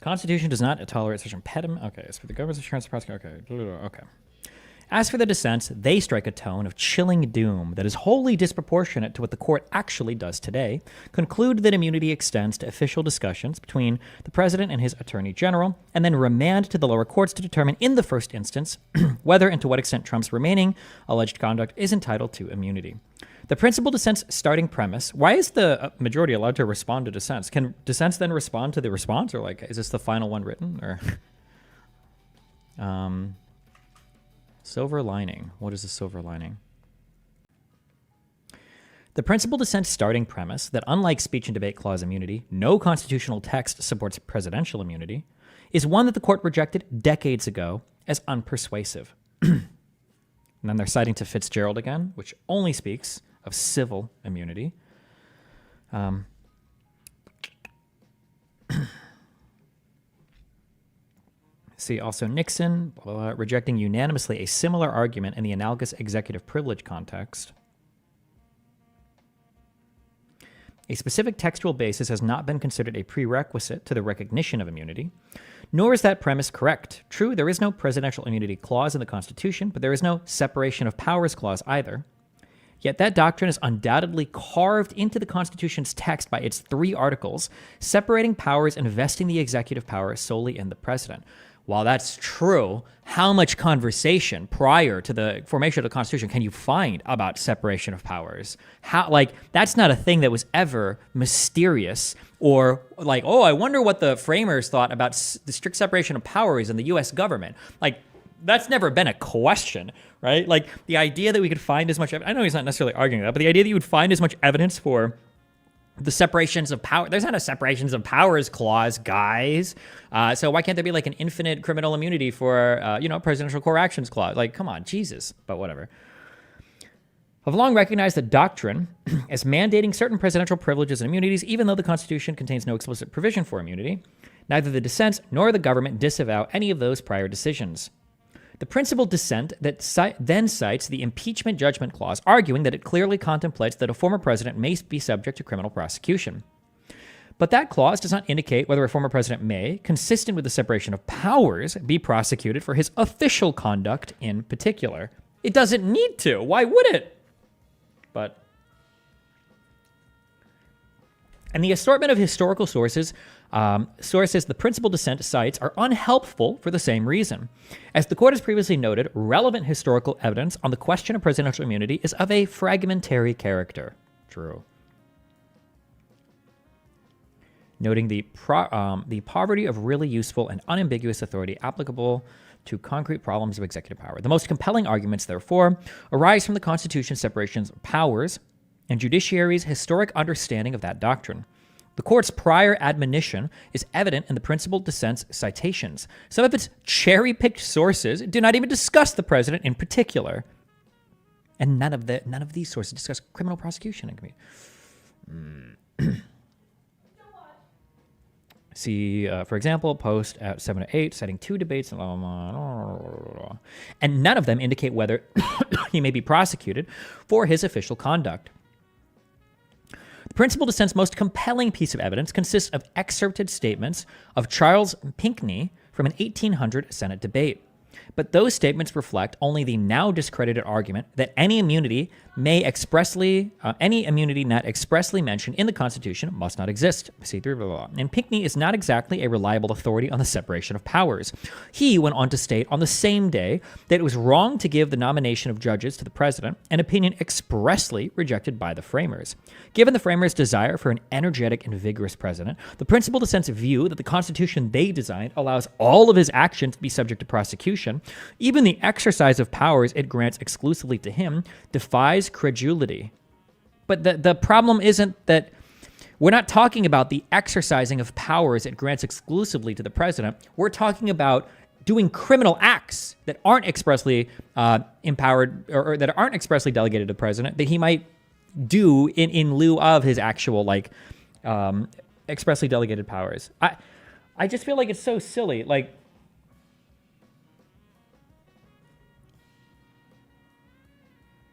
Constitution does not tolerate such impediment. Okay, as for the government's assurance to prosecute. Okay. As for the dissents, they strike a tone of chilling doom that is wholly disproportionate to what the court actually does today, conclude that immunity extends to official discussions between the president and his attorney general, and then remand to the lower courts to determine in the first instance whether and to what extent Trump's remaining alleged conduct is entitled to immunity. The principal dissent's starting premise, why is the majority allowed to respond to dissents? Can dissents then respond to the response, or like, is this the final one written? Or silver lining. What is the silver lining? The principal dissent's starting premise that unlike speech and debate clause immunity, no constitutional text supports presidential immunity, is one that the court rejected decades ago as unpersuasive. And then they're citing to Fitzgerald again, which only speaks of civil immunity. See also Nixon, rejecting unanimously a similar argument in the analogous executive privilege context. A specific textual basis has not been considered a prerequisite to the recognition of immunity, nor is that premise correct. True, there is no presidential immunity clause in the Constitution, but there is no separation of powers clause either. Yet that doctrine is undoubtedly carved into the Constitution's text by its 3 articles, separating powers and vesting the executive power solely in the president. While that's true, how much conversation prior to the formation of the Constitution can you find about separation of powers? That's not a thing that was ever mysterious or like, oh, I wonder what the framers thought about the strict separation of powers in the U.S. government. Like, that's never been a question, right? Like, the idea that we could find as much, I know he's not necessarily arguing that, but the idea that you would find as much evidence for the separations of power. There's not a separations of powers clause, guys. So why can't there be like an infinite criminal immunity for, presidential core actions clause? Like, come on, Jesus, but whatever. I've long recognized the doctrine as mandating certain presidential privileges and immunities, even though the Constitution contains no explicit provision for immunity. Neither the dissents nor the government disavow any of those prior decisions. The principal dissent that then cites the impeachment judgment clause, arguing that it clearly contemplates that a former president may be subject to criminal prosecution. But that clause does not indicate whether a former president may, consistent with the separation of powers, be prosecuted for his official conduct in particular. It doesn't need to. Why would it? And the assortment of historical sources the principal dissent cites are unhelpful for the same reason. As the court has previously noted, relevant historical evidence on the question of presidential immunity is of a fragmentary character. True. Noting the poverty of really useful and unambiguous authority applicable to concrete problems of executive power. The most compelling arguments, therefore, arise from the Constitution's separations of powers and judiciary's historic understanding of that doctrine. The court's prior admonition is evident in the principal dissent's citations. Some of its cherry-picked sources do not even discuss the president in particular. And none of these sources discuss criminal prosecution. See, for example, post at 7 to 8, citing 2 debates, and none of them indicate whether he may be prosecuted for his official conduct. The principal dissent's most compelling piece of evidence consists of excerpted statements of Charles Pinckney from an 1800 Senate debate. But those statements reflect only the now discredited argument that any immunity not expressly mentioned in the Constitution must not exist. See, blah, blah, blah. And Pinckney is not exactly a reliable authority on the separation of powers. He went on to state on the same day that it was wrong to give the nomination of judges to the president, an opinion expressly rejected by the framers. Given the framers' desire for an energetic and vigorous president, the principal dissent's view that the Constitution they designed allows all of his actions to be subject to prosecution, even the exercise of powers it grants exclusively to him, defies credulity. But the problem isn't that we're not talking about the exercising of powers it grants exclusively to the president. We're talking about doing criminal acts that aren't expressly empowered or that aren't expressly delegated to the president that he might do in lieu of his actual expressly delegated powers. I just feel like it's so silly. Like,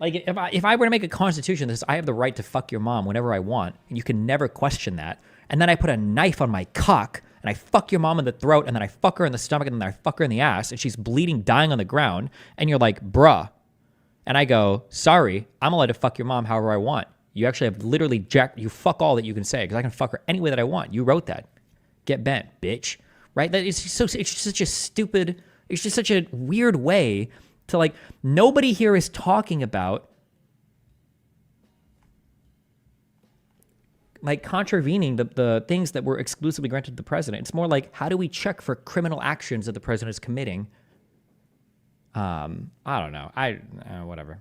if I were to make a constitution that says I have the right to fuck your mom whenever I want, and you can never question that, and then I put a knife on my cock, and I fuck your mom in the throat, and then I fuck her in the stomach, and then I fuck her in the ass, and she's bleeding, dying on the ground, and you're like, bruh. And I go, sorry, I'm allowed to fuck your mom however I want. You actually have literally you fuck all that you can say, because I can fuck her any way that I want. You wrote that. Get bent, bitch. Right? It's just such a stupid, it's just such a weird way to, like, nobody here is talking about like contravening the things that were exclusively granted to the president. It's more like, how do we check for criminal actions that the president is committing? I don't know. Whatever.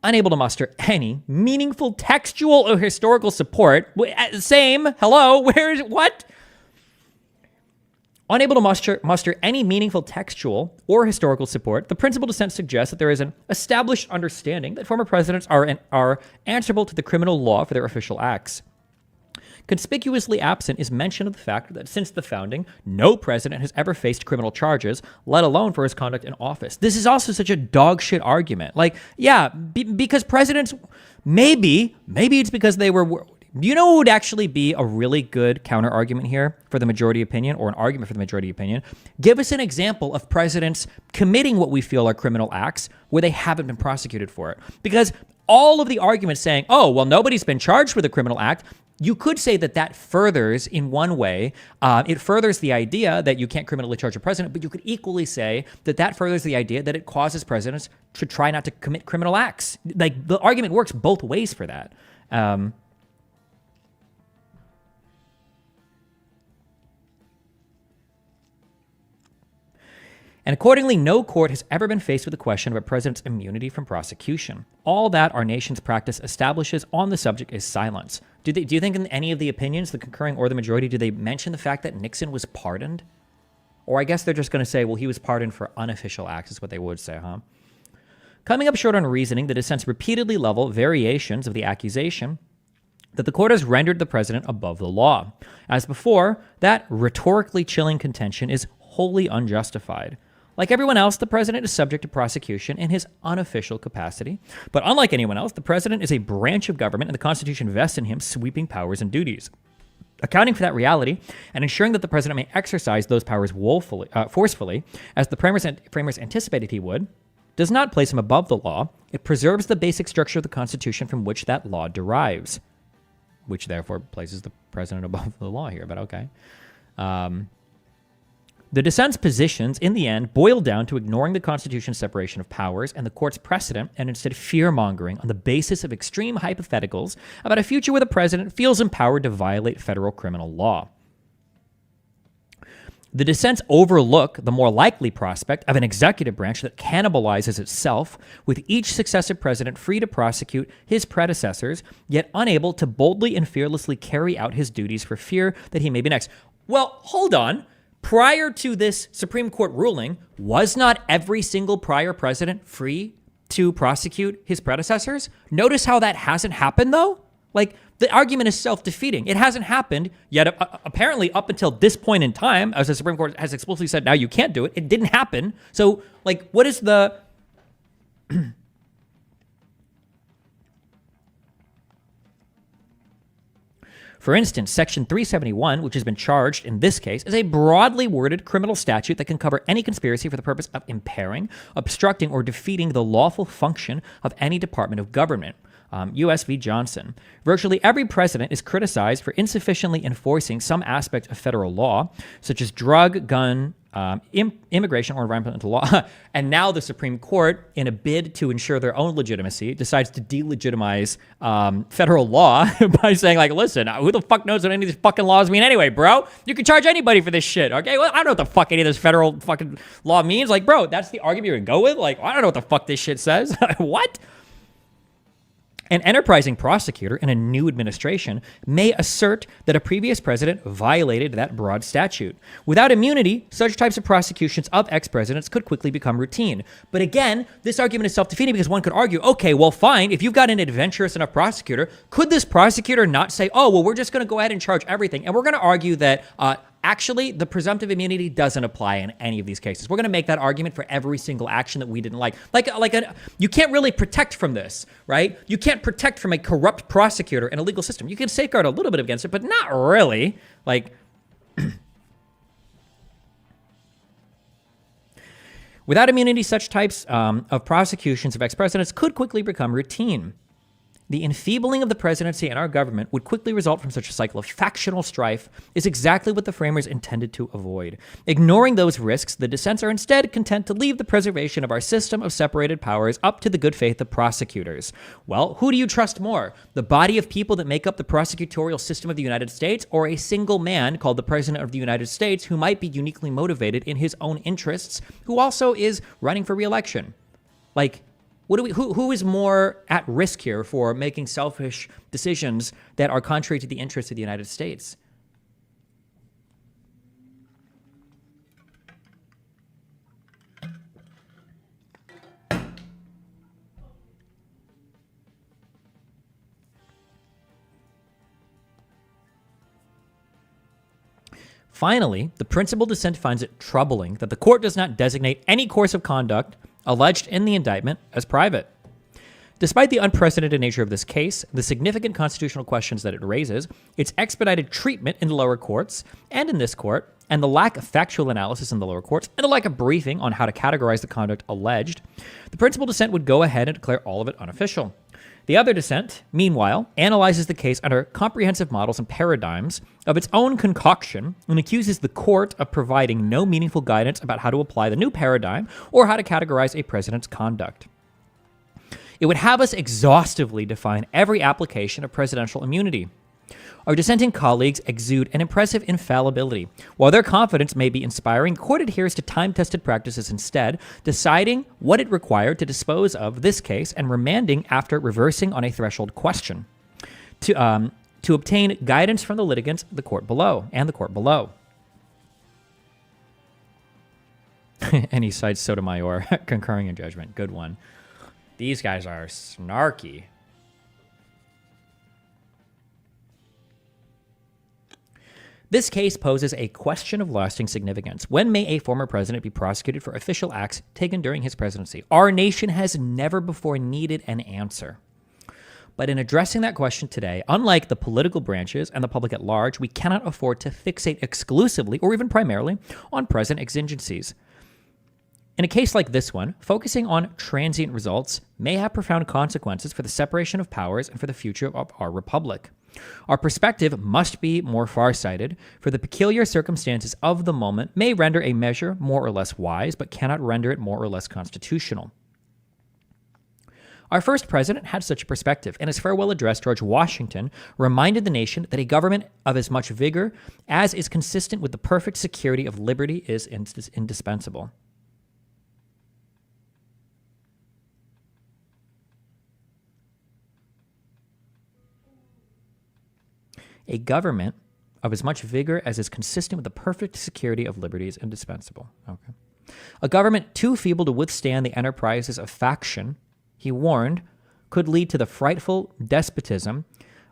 Unable to muster any meaningful textual or historical support. Same. Hello. Where is what? Unable to muster any meaningful textual or historical support, the principal dissent suggests that there is an established understanding that former presidents are answerable to the criminal law for their official acts. Conspicuously absent is mention of the fact that since the founding, no president has ever faced criminal charges, let alone for his conduct in office. This is also such a dog shit argument. Like, yeah, because presidents, maybe it's because they were. You know what would actually be a really good counter argument here for the majority opinion, or an argument for the majority opinion? Give us an example of presidents committing what we feel are criminal acts where they haven't been prosecuted for it. Because all of the arguments saying, oh, well, nobody's been charged with a criminal act, you could say that furthers, in one way, it furthers the idea that you can't criminally charge a president, but you could equally say that furthers the idea that it causes presidents to try not to commit criminal acts. Like, the argument works both ways for that. And accordingly, no court has ever been faced with the question of a president's immunity from prosecution. All that our nation's practice establishes on the subject is silence. Do you think in any of the opinions, the concurring or the majority, do they mention the fact that Nixon was pardoned? Or I guess they're just going to say, well, he was pardoned for unofficial acts, is what they would say, huh? Coming up short on reasoning, the dissents repeatedly level variations of the accusation that the court has rendered the president above the law. As before, that rhetorically chilling contention is wholly unjustified. Like everyone else, the president is subject to prosecution in his unofficial capacity. But unlike anyone else, the president is a branch of government, and the Constitution vests in him sweeping powers and duties. Accounting for that reality and ensuring that the president may exercise those powers forcefully, as the framers anticipated he would, does not place him above the law. It preserves the basic structure of the Constitution from which that law derives, which therefore places the president above the law here, but okay. The dissent's positions, in the end, boiled down to ignoring the Constitution's separation of powers and the court's precedent, and instead fear-mongering on the basis of extreme hypotheticals about a future where the president feels empowered to violate federal criminal law. The dissents overlook the more likely prospect of an executive branch that cannibalizes itself, with each successive president free to prosecute his predecessors, yet unable to boldly and fearlessly carry out his duties for fear that he may be next. Well, hold on. Prior to this Supreme Court ruling, was not every single prior president free to prosecute his predecessors? Notice how that hasn't happened, though? Like, the argument is self-defeating. It hasn't happened, yet apparently up until this point in time, as the Supreme Court has explicitly said, now you can't do it, it didn't happen. So, like, what is the... For instance, Section 371, which has been charged in this case, is a broadly worded criminal statute that can cover any conspiracy for the purpose of impairing, obstructing, or defeating the lawful function of any department of government. U.S. v. Johnson. Virtually every president is criticized for insufficiently enforcing some aspect of federal law, such as drug, gun, immigration, or environmental law. And now the Supreme Court, in a bid to ensure their own legitimacy, decides to delegitimize federal law by saying, like, listen, who the fuck knows what any of these fucking laws mean anyway, bro? You can charge anybody for this shit, okay? Well, I don't know what the fuck any of this federal fucking law means. Like, bro, that's the argument you're gonna go with? Like, I don't know what the fuck this shit says. What? An enterprising prosecutor in a new administration may assert that a previous president violated that broad statute. Without immunity, such types of prosecutions of ex-presidents could quickly become routine. But again, this argument is self-defeating because one could argue, okay, well, fine, if you've got an adventurous enough prosecutor, could this prosecutor not say, oh, well, we're just going to go ahead and charge everything? And we're going to argue that actually, the presumptive immunity doesn't apply in any of these cases. We're going to make that argument for every single action that we didn't like. You can't really protect from this, right? You can't protect from a corrupt prosecutor in a legal system. You can safeguard a little bit against it, but not really. Like, Without immunity, such types of prosecutions of ex-presidents could quickly become routine. The enfeebling of the presidency and our government would quickly result from such a cycle of factional strife is exactly what the framers intended to avoid. Ignoring those risks, the dissents are instead content to leave the preservation of our system of separated powers up to the good faith of prosecutors. Well, who do you trust more? The body of people that make up the prosecutorial system of the United States, or a single man called the President of the United States who might be uniquely motivated in his own interests, who also is running for re-election? Like, who is more at risk here for making selfish decisions that are contrary to the interests of the United States? Finally, the principal dissent finds it troubling that the court does not designate any course of conduct alleged in the indictment as private. Despite the unprecedented nature of this case, the significant constitutional questions that it raises, its expedited treatment in the lower courts and in this court, and the lack of factual analysis in the lower courts, and the lack of briefing on how to categorize the conduct alleged, the principal dissent would go ahead and declare all of it unofficial. The other dissent, meanwhile, analyzes the case under comprehensive models and paradigms of its own concoction and accuses the court of providing no meaningful guidance about how to apply the new paradigm or how to categorize a president's conduct. It would have us exhaustively define every application of presidential immunity. Our dissenting colleagues exude an impressive infallibility. While their confidence may be inspiring, the court adheres to time-tested practices instead, deciding what it required to dispose of this case and remanding after reversing on a threshold question to obtain guidance from the litigants, the court below. And he cites Sotomayor, concurring in judgment. Good one. These guys are snarky. This case poses a question of lasting significance. When may a former president be prosecuted for official acts taken during his presidency? Our nation has never before needed an answer. But in addressing that question today, unlike the political branches and the public at large, we cannot afford to fixate exclusively or even primarily on present exigencies. In a case like this one, focusing on transient results may have profound consequences for the separation of powers and for the future of our republic. Our perspective must be more far-sighted, for the peculiar circumstances of the moment may render a measure more or less wise, but cannot render it more or less constitutional. Our first president had such a perspective. In his farewell address, George Washington reminded the nation that a government of as much vigor as is consistent with the perfect security of liberty is indispensable. A government of as much vigor as is consistent with the perfect security of liberty is indispensable. Okay. A government too feeble to withstand the enterprises of faction, he warned, could lead to the frightful despotism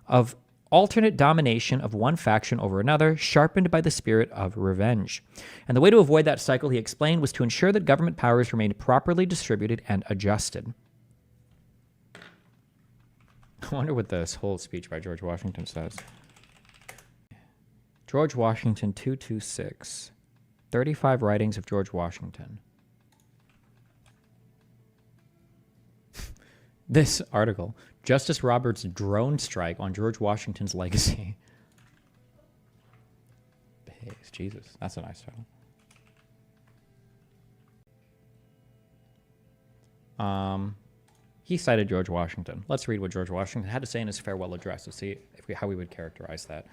of alternate domination of one faction over another, sharpened by the spirit of revenge. And the way to avoid that cycle, he explained, was to ensure that government powers remained properly distributed and adjusted. I wonder what this whole speech by George Washington says. George Washington 226. 35 writings of George Washington. This article, Justice Roberts' drone strike on George Washington's legacy. Jesus, that's a nice title. He cited George Washington. Let's read what George Washington had to say in his farewell address to see how we would characterize that.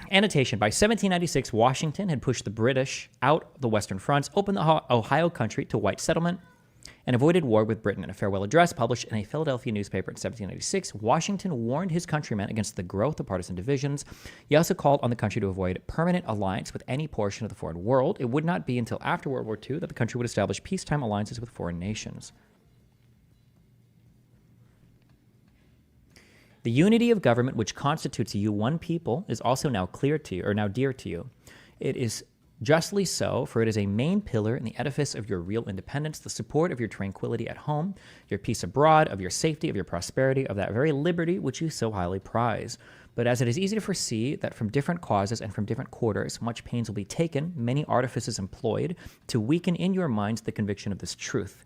Annotation. By 1796, Washington had pushed the British out the western fronts, opened the Ohio country to white settlement, and avoided war with Britain. In a farewell address published in a Philadelphia newspaper in 1796, Washington warned his countrymen against the growth of partisan divisions. He also called on the country to avoid permanent alliance with any portion of the foreign world. It would not be until after World War II that the country would establish peacetime alliances with foreign nations. The unity of government which constitutes you one people is also now clear to you, or now dear to you. It is Justly so, for it is a main pillar in the edifice of your real independence, the support of your tranquility at home, your peace abroad, of your safety, of your prosperity, of that very liberty which you so highly prize. But as it is easy to foresee that from different causes and from different quarters much pains will be taken, many artifices employed, to weaken in your minds the conviction of this truth.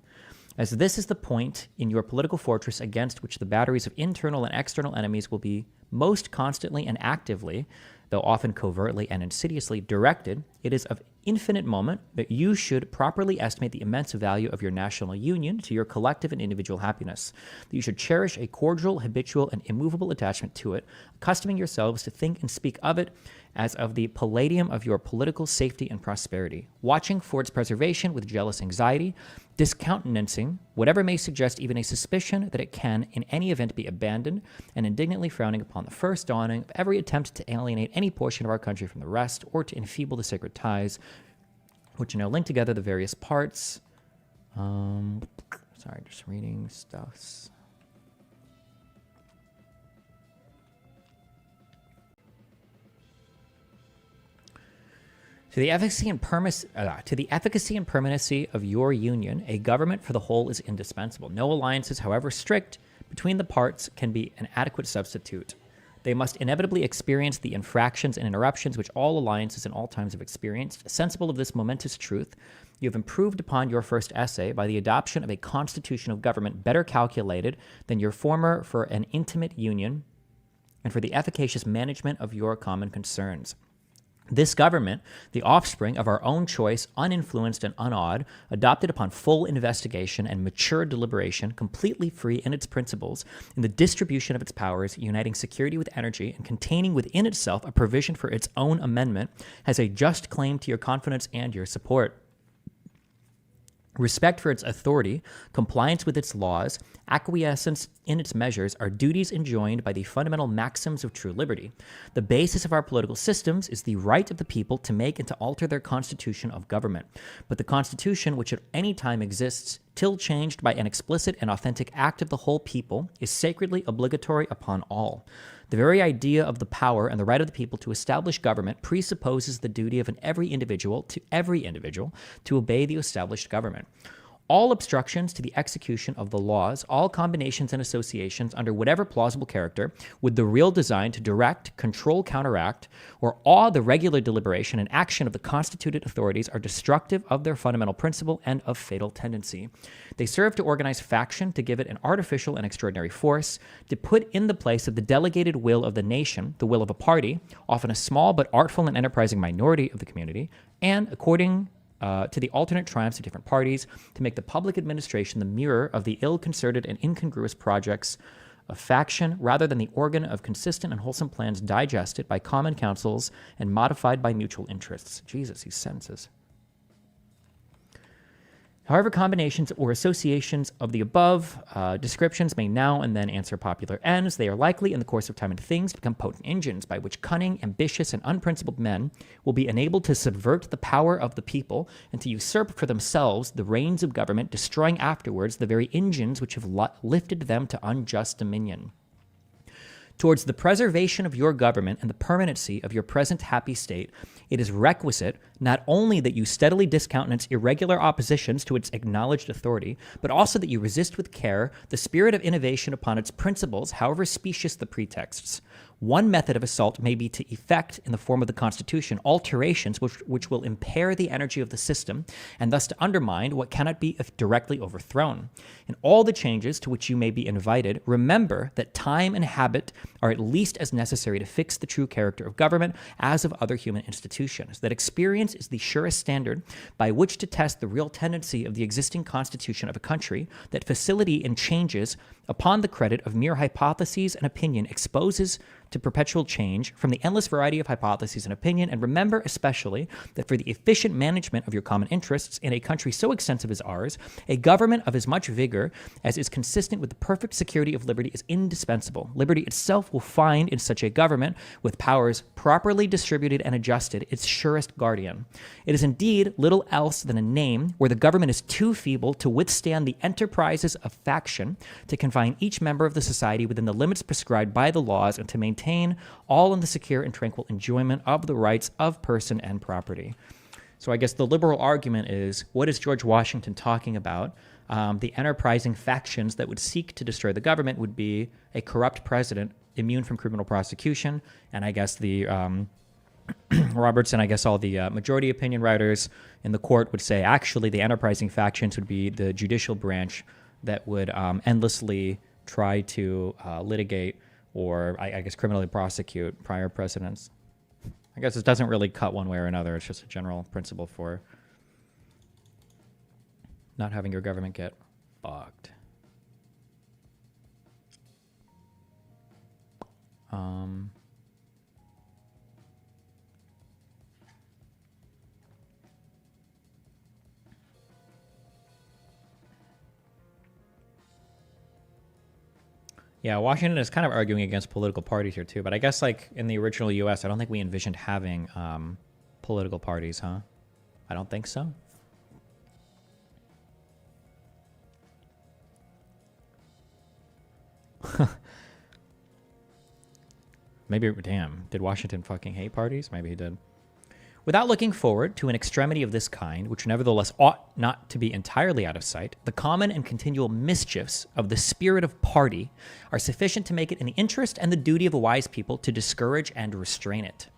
As this is the point in your political fortress against which the batteries of internal and external enemies will be most constantly and actively, though often covertly and insidiously directed, it is of infinite moment that you should properly estimate the immense value of your national union to your collective and individual happiness, that you should cherish a cordial, habitual, and immovable attachment to it, accustoming yourselves to think and speak of it as of the palladium of your political safety and prosperity, watching for its preservation with jealous anxiety, discountenancing whatever may suggest even a suspicion that it can in any event be abandoned, and indignantly frowning upon the first dawning of every attempt to alienate any portion of our country from the rest, or to enfeeble the sacred ties which now link together the various parts. Sorry, just reading stuff. To the efficacy and permanency of your union, a government for the whole is indispensable. No alliances, however strict, between the parts can be an adequate substitute. They must inevitably experience the infractions and interruptions which all alliances in all times have experienced. Sensible of this momentous truth, you have improved upon your first essay by the adoption of a constitution of government better calculated than your former for an intimate union and for the efficacious management of your common concerns. This government, the offspring of our own choice, uninfluenced and unawed, adopted upon full investigation and mature deliberation, completely free in its principles, in the distribution of its powers, uniting security with energy, and containing within itself a provision for its own amendment, has a just claim to your confidence and your support. Respect for its authority, compliance with its laws, acquiescence in its measures are duties enjoined by the fundamental maxims of true liberty. The basis of our political systems is the right of the people to make and to alter their constitution of government. But the constitution, which at any time exists, till changed by an explicit and authentic act of the whole people, is sacredly obligatory upon all. The very idea of the power and the right of the people to establish government presupposes the duty of every individual to obey the established government. All obstructions to the execution of the laws, all combinations and associations under whatever plausible character, with the real design to direct, control, counteract, or awe the regular deliberation and action of the constituted authorities are destructive of their fundamental principle and of fatal tendency. They serve to organize faction, to give it an artificial and extraordinary force, to put in the place of the delegated will of the nation, the will of a party, often a small but artful and enterprising minority of the community, and according to the alternate triumphs of different parties, to make the public administration the mirror of the ill-concerted and incongruous projects of faction, rather than the organ of consistent and wholesome plans digested by common councils and modified by mutual interests. Jesus, these sentences. However, combinations or associations of the above descriptions may now and then answer popular ends, they are likely, in the course of time and things, to become potent engines by which cunning, ambitious, and unprincipled men will be enabled to subvert the power of the people and to usurp for themselves the reins of government, destroying afterwards the very engines which have lifted them to unjust dominion. Towards the preservation of your government and the permanency of your present happy state, it is requisite not only that you steadily discountenance irregular oppositions to its acknowledged authority, but also that you resist with care the spirit of innovation upon its principles, however specious the pretexts. One method of assault may be to effect, in the form of the Constitution, alterations which will impair the energy of the system, and thus to undermine what cannot be directly overthrown. In all the changes to which you may be invited, remember that time and habit are at least as necessary to fix the true character of government as of other human institutions, that experience is the surest standard by which to test the real tendency of the existing constitution of a country, that facility in changes upon the credit of mere hypotheses and opinion exposes to perpetual change from the endless variety of hypotheses and opinion, and remember especially that for the efficient management of your common interests in a country so extensive as ours, a government of as much vigor as is consistent with the perfect security of liberty is indispensable. Liberty itself will find in such a government, with powers properly distributed and adjusted, its surest guardian. It is indeed little else than a name where the government is too feeble to withstand the enterprises of faction, to confine each member of the society within the limits prescribed by the laws, and to maintain all in the secure and tranquil enjoyment of the rights of person and property. So I guess the liberal argument is, what is George Washington talking about? The enterprising factions that would seek to destroy the government would be a corrupt president immune from criminal prosecution. And I guess the Robertson, I guess all the majority opinion writers in the court would say, actually, the enterprising factions would be the judicial branch that would endlessly try to litigate or, I guess, criminally prosecute prior presidents. I guess it doesn't really cut one way or another. It's just a general principle for not having your government get fucked. Yeah, Washington is kind of arguing against political parties here too, but I guess like in the original U.S., I don't think we envisioned having political parties, huh? I don't think so. Maybe, damn, did Washington fucking hate parties? Maybe he did. Without looking forward to an extremity of this kind, which nevertheless ought not to be entirely out of sight, the common and continual mischiefs of the spirit of party are sufficient to make it in the interest and the duty of a wise people to discourage and restrain it.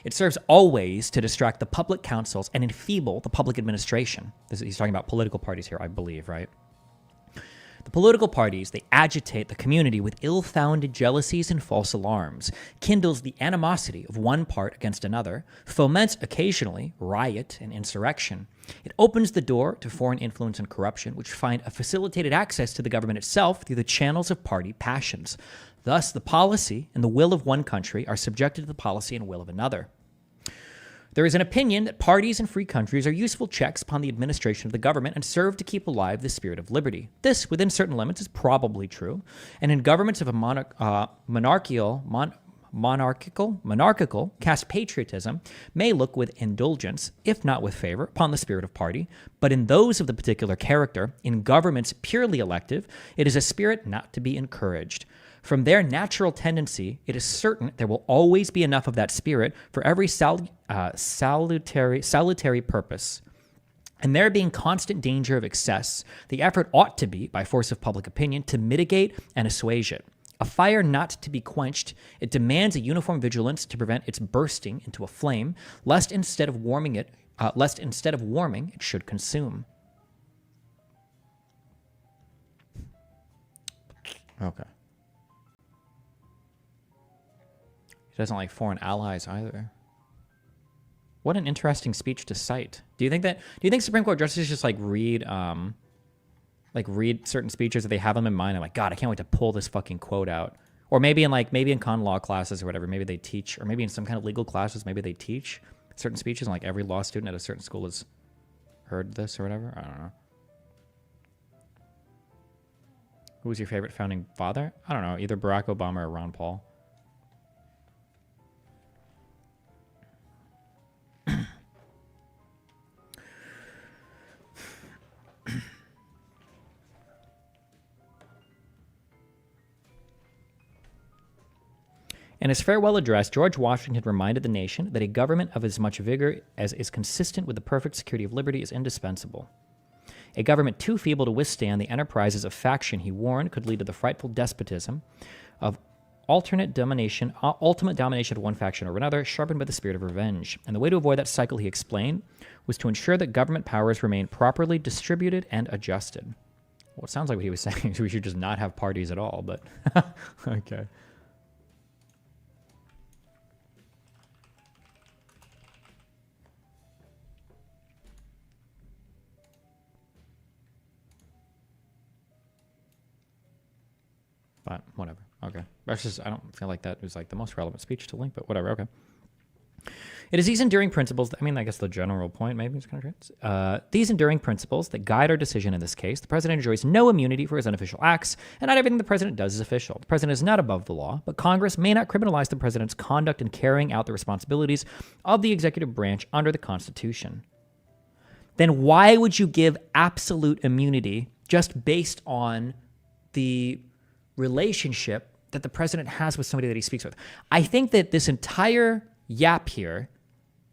It serves always to distract the public councils and enfeeble the public administration. He's talking about political parties here, I believe, right? The political parties, they agitate the community with ill-founded jealousies and false alarms, kindles the animosity of one part against another, foments occasionally riot and insurrection. It opens the door to foreign influence and corruption, which find a facilitated access to the government itself through the channels of party passions. Thus, the policy and the will of one country are subjected to the policy and will of another. There is an opinion that parties in free countries are useful checks upon the administration of the government and serve to keep alive the spirit of liberty. This, within certain limits, is probably true, and in governments of a monarchical caste patriotism may look with indulgence, if not with favor, upon the spirit of party, but in those of the particular character, in governments purely elective, it is a spirit not to be encouraged. From their natural tendency, it is certain there will always be enough of that spirit for every salutary purpose. And there being constant danger of excess, the effort ought to be, by force of public opinion, to mitigate and assuage it. A fire not to be quenched, it demands a uniform vigilance to prevent its bursting into a flame, lest instead of warming, it should consume. Okay. He doesn't like foreign allies either. What an interesting speech to cite. Do you think Supreme Court justices just read certain speeches that they have them in mind? I'm like, God, I can't wait to pull this fucking quote out. Or maybe in con law classes or whatever, maybe they teach, or maybe in some kind of legal classes, maybe they teach certain speeches, and like every law student at a certain school has heard this or whatever. I don't know. Who was your favorite founding father? I don't know, either Barack Obama or Ron Paul. In his farewell address, George Washington reminded the nation that a government of as much vigor as is consistent with the perfect security of liberty is indispensable. A government too feeble to withstand the enterprises of faction, he warned, could lead to the frightful despotism of ultimate domination of one faction or another, sharpened by the spirit of revenge. And the way to avoid that cycle, he explained, was to ensure that government powers remain properly distributed and adjusted. Well, it sounds like what he was saying is we should just not have parties at all, but okay. But whatever. Okay. That's just, I don't feel like that was like the most relevant speech to link, but whatever. Okay. It is these enduring principles, I guess the general point maybe is kind of these enduring principles that guide our decision in this case. The president enjoys no immunity for his unofficial acts, and not everything the president does is official. The president is not above the law, but Congress may not criminalize the president's conduct in carrying out the responsibilities of the executive branch under the Constitution. Then why would you give absolute immunity just based on the relationship that the president has with somebody that he speaks with? I think that this entire yap here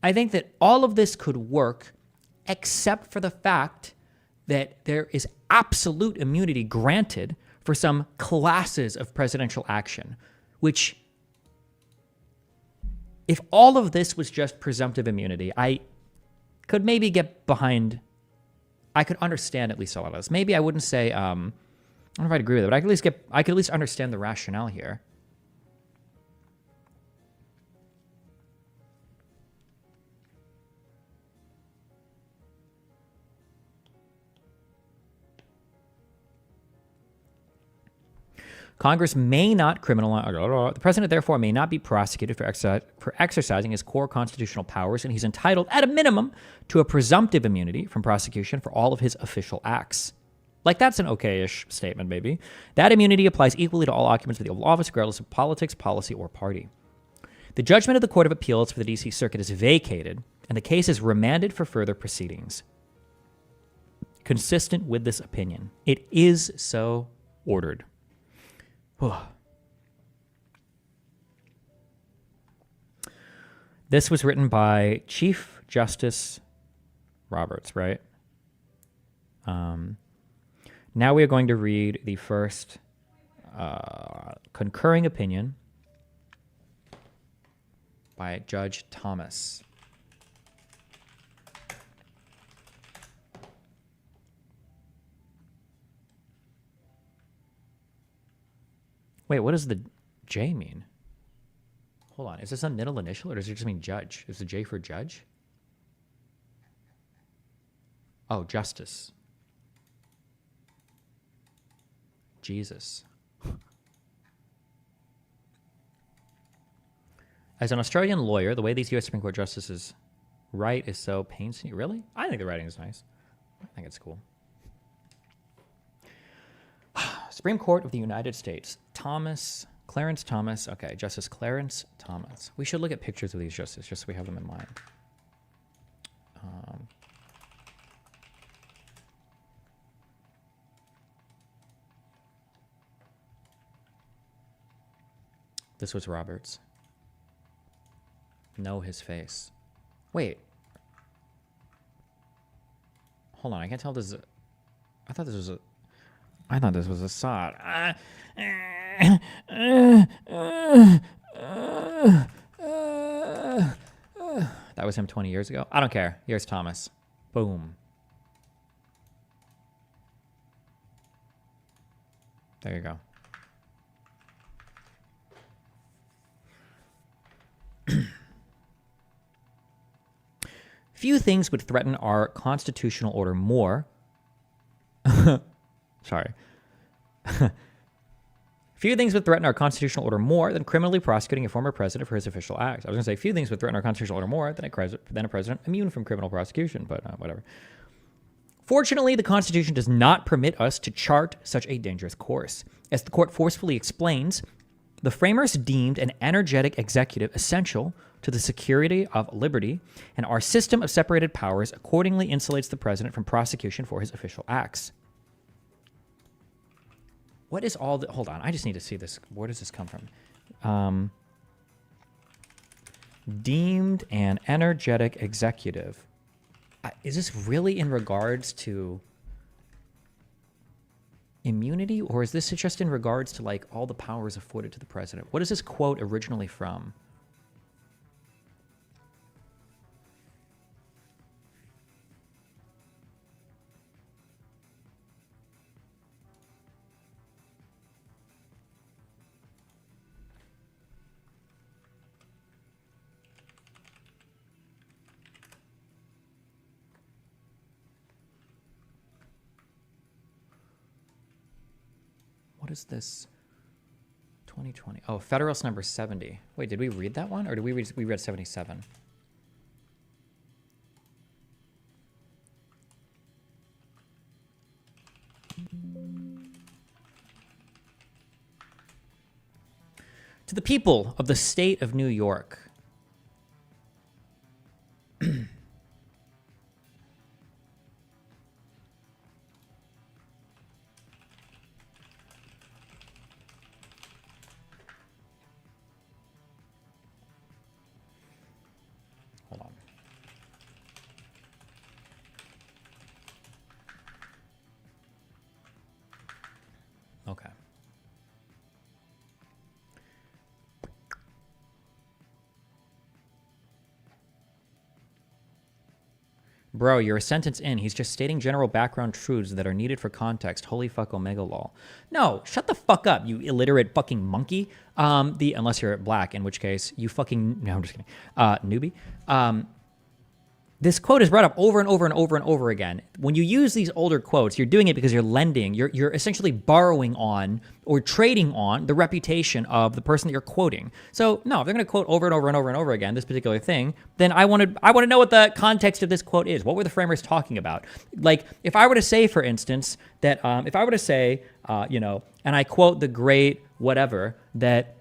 I think that all of this could work except for the fact that there is absolute immunity granted for some classes of presidential action, which, if all of this was just presumptive immunity, I could maybe get behind. I could understand at least a lot of this. Maybe I wouldn't say, I don't know if I'd agree with it, but I could at least understand the rationale here. Congress may not criminalize. The president, therefore, may not be prosecuted for exercising his core constitutional powers, and he's entitled, at a minimum, to a presumptive immunity from prosecution for all of his official acts. Like, that's an okay-ish statement, maybe. That immunity applies equally to all occupants of the Oval Office, regardless of politics, policy, or party. The judgment of the Court of Appeals for the D.C. Circuit is vacated, and the case is remanded for further proceedings. Consistent with this opinion, it is so ordered. This was written by Chief Justice Roberts, right? Now we are going to read the first concurring opinion by Judge Thomas. Wait, what does the J mean? Hold on. Is this a middle initial, or does it just mean judge? Is the J for judge? Oh, justice. Jesus. As an Australian lawyer, the way these U.S. Supreme Court justices write is so painstaking. Really? I think the writing is nice. I think it's cool. Supreme Court of the United States. Clarence Thomas. Okay, Justice Clarence Thomas. We should look at pictures of these justices just so we have them in mind. This was Roberts. Know his face. Wait. Hold on, I can't tell if this is a... I thought this was Assad. That was him 20 years ago. I don't care. Here's Thomas. Boom. There you go. Few things would threaten our constitutional order more. Sorry. Few things would threaten our constitutional order more than criminally prosecuting a former president for his official acts. I was going to say few things would threaten our constitutional order more than a president immune from criminal prosecution, but whatever. Fortunately, the Constitution does not permit us to chart such a dangerous course. As the court forcefully explains, the framers deemed an energetic executive essential to the security of liberty, and our system of separated powers accordingly insulates the president from prosecution for his official acts. What is all the... Hold on, I just need to see this. Where does this come from? Deemed an energetic executive. Is this really in regards to immunity, or is this just in regards to like all the powers afforded to the president? What is this quote originally from? What is this? 2020. Oh, Federalist number 70. Wait, did we read that one? Or did we read 77? To the people of the state of New York. Hold on. Bro, you're a sentence in. He's just stating general background truths that are needed for context. Holy fuck, omega lol. No, shut the fuck up, you illiterate fucking monkey. Unless you're black, in which case you fucking, no, I'm just kidding. Newbie. This quote is brought up over and over and over and over again. When you use these older quotes, you're doing it because you're lending, you're essentially borrowing on or trading on the reputation of the person that you're quoting. So no, if they're going to quote over and over and over and over again this particular thing, then I want to know what the context of this quote is. What were the framers talking about? Like, if I were to say, for instance, that if I were to say, and I quote the great whatever, that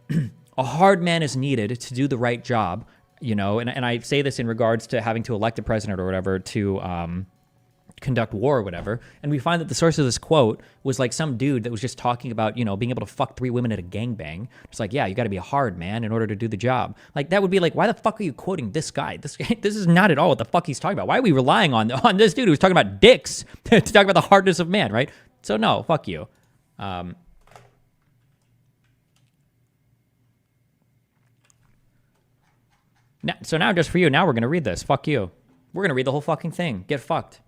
a hard man is needed to do the right job. And I say this in regards to having to elect a president or whatever to conduct war or whatever. And we find that the source of this quote was like some dude that was just talking about, being able to fuck 3 women at a gangbang. It's like, yeah, you got to be a hard man in order to do the job. Like, that would be like, why the fuck are you quoting this guy? This is not at all what the fuck he's talking about. Why are we relying on this dude who's talking about dicks to talk about the hardness of man, right? So no, fuck you. Now just for you, now we're going to read this. Fuck you. We're going to read the whole fucking thing. Get fucked.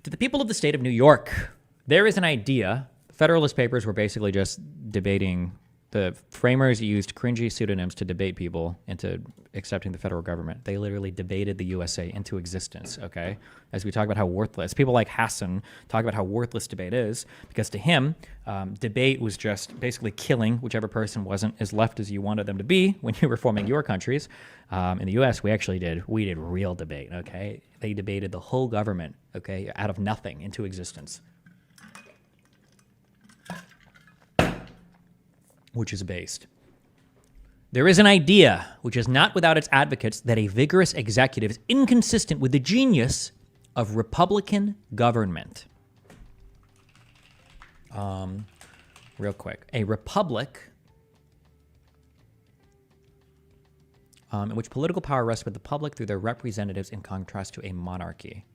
To the people of the state of New York, there is an idea. The Federalist Papers were basically just debating. The framers used cringy pseudonyms to debate people into accepting the federal government. They literally debated the USA into existence, okay? As we talk about how worthless. People like Hassan talk about how worthless debate is, because to him, debate was just basically killing whichever person wasn't as left as you wanted them to be when you were forming your countries. In the US, we did real debate, okay? They debated the whole government, okay, out of nothing into existence. Which is based. There is an idea, which is not without its advocates, that a vigorous executive is inconsistent with the genius of Republican government. Real quick. A republic in which political power rests with the public through their representatives, in contrast to a monarchy.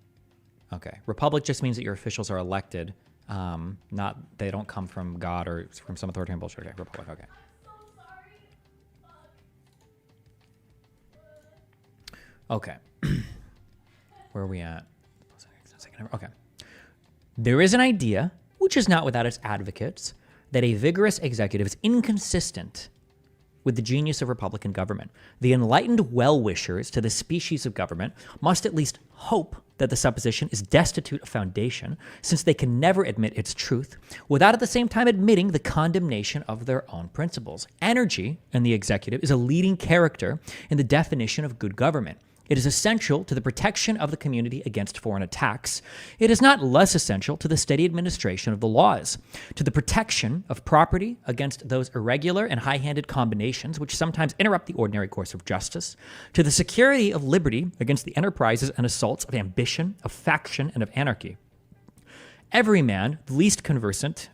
Okay. Republic just means that your officials are elected. Not, they don't come from God or from some authoritarian bullshit. Okay, republic, okay. Okay. Where are we at? Okay. There is an idea, which is not without its advocates, that a vigorous executive is inconsistent with the genius of Republican government. The enlightened well-wishers to the species of government must at least hope that the supposition is destitute of foundation, since they can never admit its truth, without at the same time admitting the condemnation of their own principles. Energy in the executive is a leading character in the definition of good government. It is essential to the protection of the community against foreign attacks. It is not less essential to the steady administration of the laws, to the protection of property against those irregular and high-handed combinations which sometimes interrupt the ordinary course of justice, to the security of liberty against the enterprises and assaults of ambition, of faction, and of anarchy. Every man, the least conversant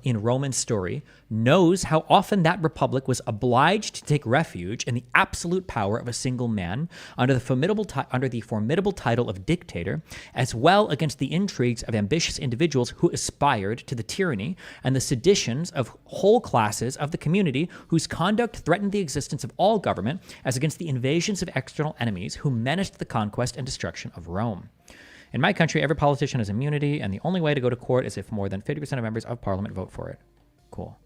in Roman story knows how often that republic was obliged to take refuge in the absolute power of a single man under the formidable title of dictator, as well against the intrigues of ambitious individuals who aspired to the tyranny and the seditions of whole classes of the community whose conduct threatened the existence of all government, as against the invasions of external enemies who menaced the conquest and destruction of Rome. In my country, every politician has immunity, and the only way to go to court is if more than 50% of members of parliament vote for it. Cool.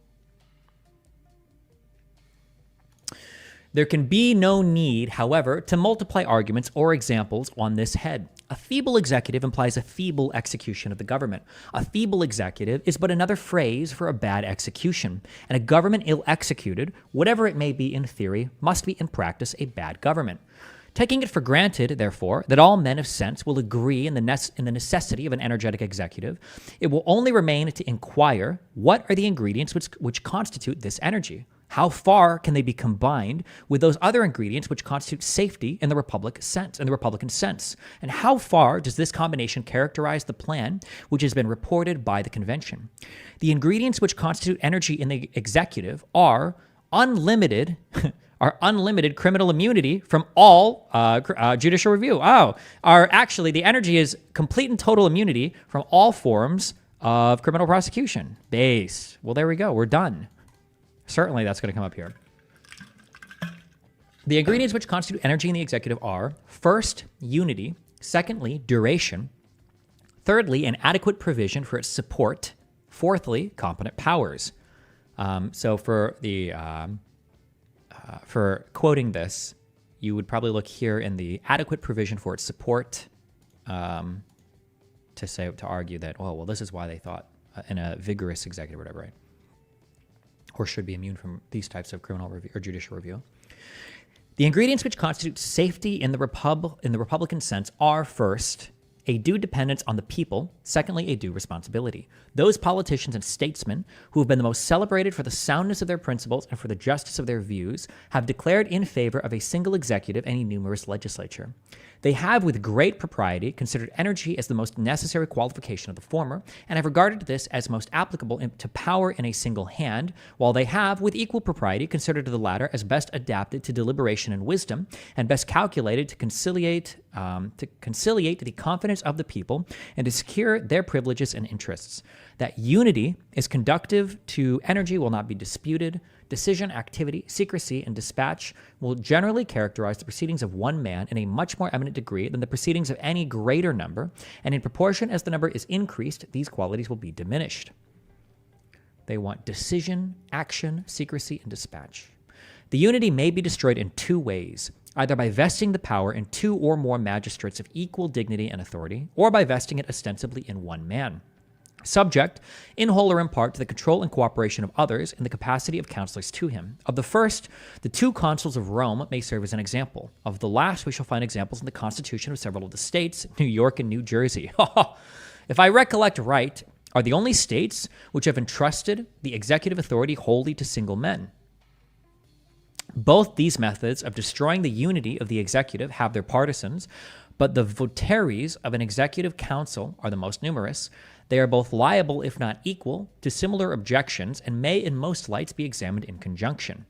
There can be no need, however, to multiply arguments or examples on this head. A feeble executive implies a feeble execution of the government. A feeble executive is but another phrase for a bad execution, and a government ill executed, whatever it may be in theory, must be in practice a bad government. Taking it for granted, therefore, that all men of sense will agree in the necessity of an energetic executive, it will only remain to inquire what are the ingredients which constitute this energy. How far can they be combined with those other ingredients which constitute safety in the Republican sense? And how far does this combination characterize the plan which has been reported by the convention? The ingredients which constitute energy in the executive are unlimited criminal immunity from all judicial review. The energy is complete and total immunity from all forms of criminal prosecution. Base. Well, there we go. We're done. Certainly that's going to come up here. The ingredients which constitute energy in the executive are, first, unity, secondly, duration, thirdly, an adequate provision for its support, fourthly, competent powers. So for quoting this, you would probably look here in the adequate provision for its support to argue that, oh, well, this is why they thought in a vigorous executive or whatever, right? Or should be immune from these types of criminal review or judicial review. The ingredients which constitute safety in the Republican sense are, first, a due dependence on the people, secondly, a due responsibility. Those politicians and statesmen who have been the most celebrated for the soundness of their principles and for the justice of their views have declared in favor of a single executive and a numerous legislature. They have, with great propriety, considered energy as the most necessary qualification of the former, and have regarded this as most applicable to power in a single hand, while they have, with equal propriety, considered the latter as best adapted to deliberation and wisdom, and best calculated to conciliate the confidence of the people and to secure their privileges and interests. That unity is conducive to energy will not be disputed. Decision, activity, secrecy, and dispatch will generally characterize the proceedings of one man in a much more eminent degree than the proceedings of any greater number, and in proportion as the number is increased, these qualities will be diminished. They want decision, action, secrecy, and dispatch. The unity may be destroyed in two ways, either by vesting the power in two or more magistrates of equal dignity and authority, or by vesting it ostensibly in one man, subject, in whole or in part, to the control and cooperation of others in the capacity of counselors to him. Of the first, the two consuls of Rome may serve as an example. Of the last, we shall find examples in the constitution of several of the states, New York and New Jersey. If I recollect right, are the only states which have entrusted the executive authority wholly to single men. Both these methods of destroying the unity of the executive have their partisans, but the votaries of an executive council are the most numerous. They are both liable, if not equal, to similar objections and may in most lights be examined in conjunction.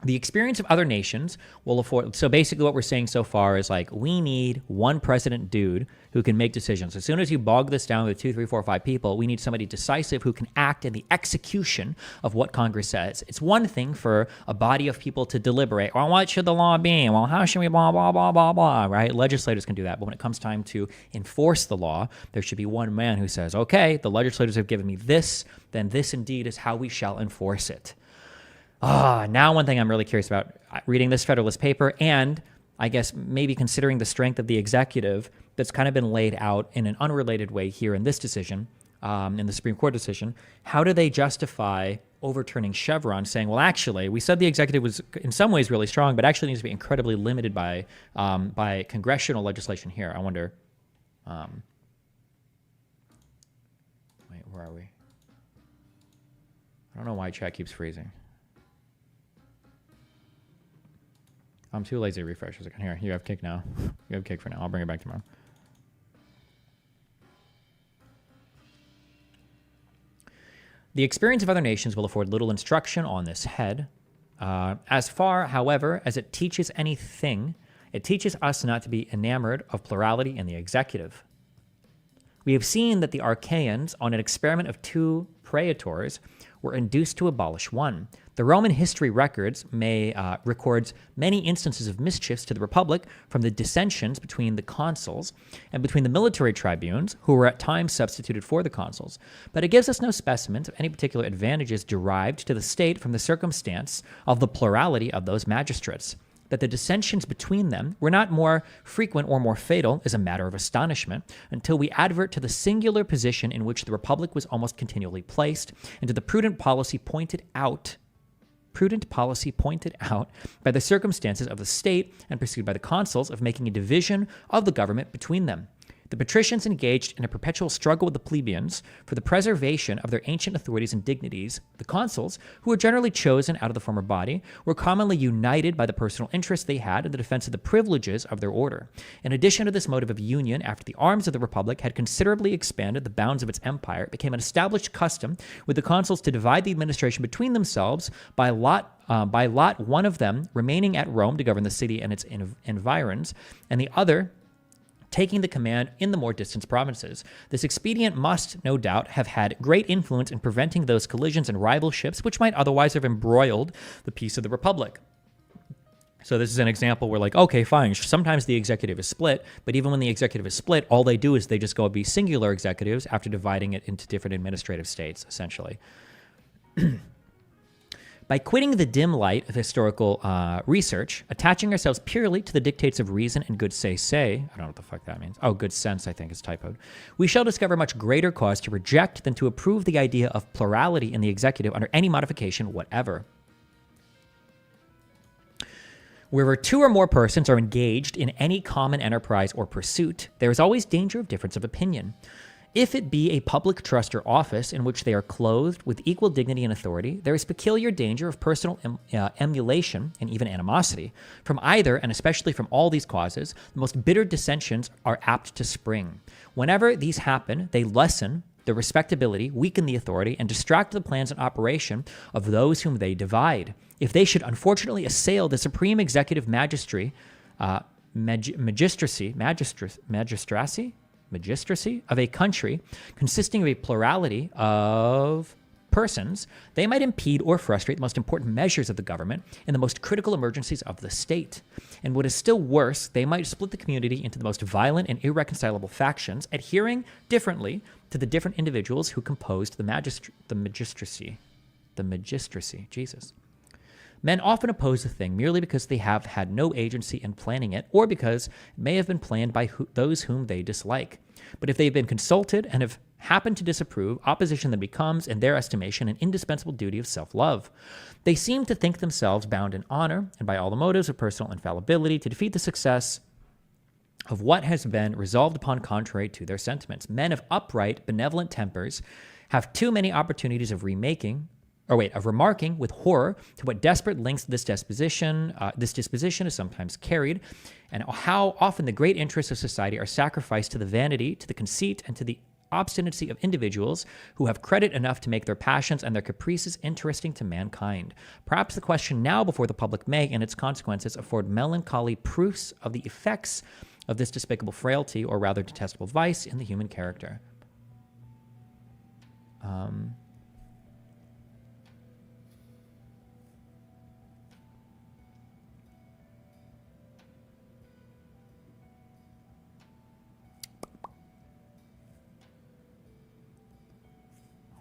The experience of other nations will afford... So basically what we're saying so far is like, we need one president dude who can make decisions. As soon as you bog this down with 2, 3, 4, 5 people, we need somebody decisive who can act in the execution of what Congress says. It's one thing for a body of people to deliberate. Well, what should the law be? Well, how should we blah, blah, blah, blah, blah, right? Legislators can do that. But when it comes time to enforce the law, there should be one man who says, okay, the legislators have given me this, then this indeed is how we shall enforce it. Now one thing I'm really curious about, reading this Federalist paper and I guess maybe considering the strength of the executive that's kind of been laid out in an unrelated way here in this decision, in the Supreme Court decision, how do they justify overturning Chevron, saying, well, actually, we said the executive was in some ways really strong, but actually needs to be incredibly limited by congressional legislation here. I wonder, wait, where are we? I don't know why chat keeps freezing. I'm too lazy to refresh. Here, you have Kick now. You have Kick for now. I'll bring it back tomorrow. The experience of other nations will afford little instruction on this head. As far, however, as it teaches anything, it teaches us not to be enamored of plurality in the executive. We have seen that the Archaeans, on an experiment of 2 praetors, were induced to abolish one. The Roman history records records many instances of mischiefs to the Republic from the dissensions between the consuls and between the military tribunes, who were at times substituted for the consuls. But it gives us no specimens of any particular advantages derived to the state from the circumstance of the plurality of those magistrates. That the dissensions between them were not more frequent or more fatal is a matter of astonishment, until we advert to the singular position in which the Republic was almost continually placed, and to the prudent policy pointed out by the circumstances of the state and pursued by the consuls of making a division of the government between them. The patricians engaged in a perpetual struggle with the plebeians for the preservation of their ancient authorities and dignities. The consuls, who were generally chosen out of the former body, were commonly united by the personal interest they had in the defense of the privileges of their order. In addition to this motive of union, after the arms of the Republic had considerably expanded the bounds of its empire, it became an established custom with the consuls to divide the administration between themselves by lot, one of them remaining at Rome to govern the city and its environs, and the other taking the command in the more distant provinces. This expedient must, no doubt, have had great influence in preventing those collisions and rivalships which might otherwise have embroiled the peace of the Republic. So this is an example where, like, okay, fine, sometimes the executive is split, but even when the executive is split, all they do is they just go be singular executives after dividing it into different administrative states, essentially. By quitting the dim light of historical research, attaching ourselves purely to the dictates of reason and good say, I don't know what the fuck that means. Oh, good sense, I think is typoed. We shall discover much greater cause to reject than to approve the idea of plurality in the executive under any modification whatever. Wherever two or more persons are engaged in any common enterprise or pursuit, there is always danger of difference of opinion. If it be a public trust or office in which they are clothed with equal dignity and authority, there is peculiar danger of personal emulation and even animosity. From either, and especially from all these causes, the most bitter dissensions are apt to spring. Whenever these happen, they lessen the respectability, weaken the authority, and distract the plans and operation of those whom they divide. If they should unfortunately assail the supreme executive magistracy of a country consisting of a plurality of persons, they might impede or frustrate the most important measures of the government in the most critical emergencies of the state. And what is still worse, they might split the community into the most violent and irreconcilable factions, adhering differently to the different individuals who composed the magistracy. Jesus. Men often oppose a thing merely because they have had no agency in planning it, or because it may have been planned by those whom they dislike. But if they have been consulted and have happened to disapprove, opposition then becomes, in their estimation, an indispensable duty of self-love. They seem to think themselves bound in honor, and by all the motives of personal infallibility, to defeat the success of what has been resolved upon contrary to their sentiments. Men of upright, benevolent tempers have too many opportunities of remarking with horror to what desperate lengths this disposition is sometimes carried, and how often the great interests of society are sacrificed to the vanity, to the conceit, and to the obstinacy of individuals who have credit enough to make their passions and their caprices interesting to mankind. Perhaps the question now before the public may, and its consequences, afford melancholy proofs of the effects of this despicable frailty, or rather detestable vice, in the human character.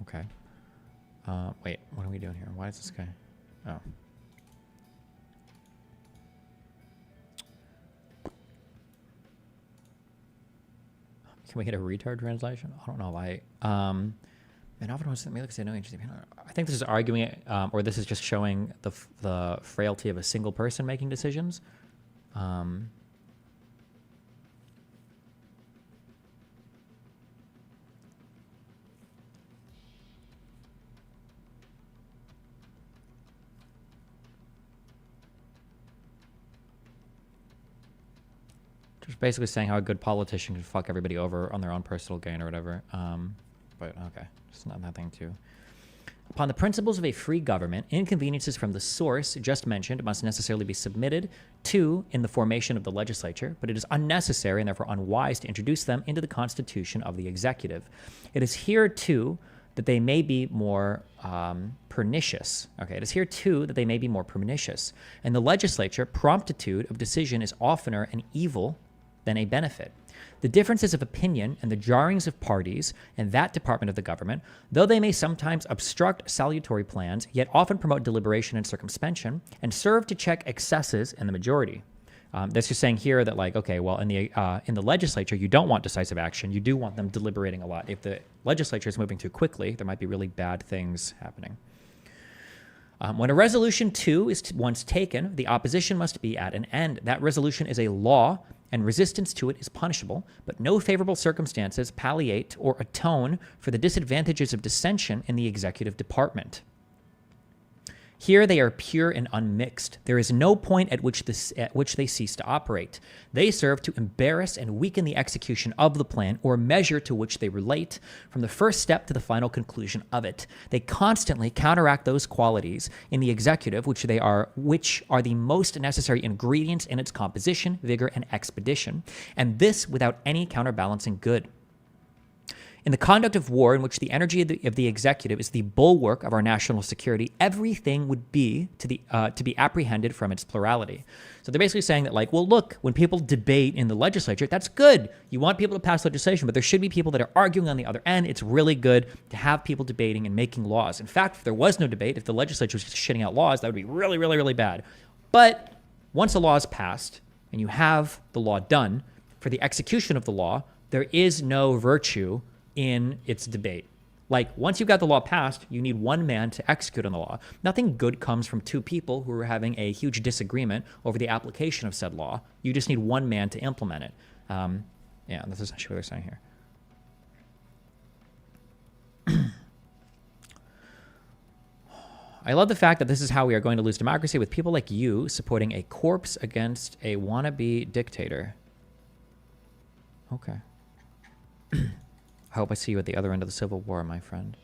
Okay. Wait, what are we doing here? Why is this guy? Oh. Can we get a retard translation? I don't know why. Man, often was me like say no interesting. I think this is arguing, or this is just showing the frailty of a single person making decisions. Just basically saying how a good politician can fuck everybody over on their own personal gain or whatever. But okay, just nothing to. Upon the principles of a free government, inconveniences from the source just mentioned must necessarily be submitted to in the formation of the legislature, but it is unnecessary and therefore unwise to introduce them into the constitution of the executive. It is here too that they may be more pernicious. Okay, it is here too that they may be more pernicious. In the legislature, promptitude of decision is oftener an evil than a benefit. The differences of opinion and the jarrings of parties in that department of the government, though they may sometimes obstruct salutary plans, yet often promote deliberation and circumspection, and serve to check excesses in the majority. That's just saying here that, like, okay, well, in the legislature, you don't want decisive action. You do want them deliberating a lot. If the legislature is moving too quickly, there might be really bad things happening. When a resolution, too, is once taken, the opposition must be at an end. That resolution is a law, and resistance to it is punishable, but no favorable circumstances palliate or atone for the disadvantages of dissension in the executive department. Here they are pure and unmixed. There is no point at which they cease to operate. They serve to embarrass and weaken the execution of the plan or measure to which they relate, from the first step to the final conclusion of it. They constantly counteract those qualities in the executive which are the most necessary ingredients in its composition, vigor, and expedition, and this without any counterbalancing good. In the conduct of war, in which the energy of the executive is the bulwark of our national security, everything would be to be apprehended from its plurality. So they're basically saying that, like, well, look, when people debate in the legislature, that's good. You want people to pass legislation, but there should be people that are arguing on the other end. It's really good to have people debating and making laws. In fact, if there was no debate, if the legislature was just shitting out laws, that would be really, really, really bad. But once a law is passed and you have the law done, for the execution of the law, there is no virtue in its debate. Like, once you've got the law passed, you need one man to execute on the law. Nothing good comes from two people who are having a huge disagreement over the application of said law. You just need one man to implement it. Yeah, that's essentially what they're saying here. I love the fact that this is how we are going to lose democracy, with people like you supporting a corpse against a wannabe dictator. Okay. I hope I see you at the other end of the Civil War, my friend.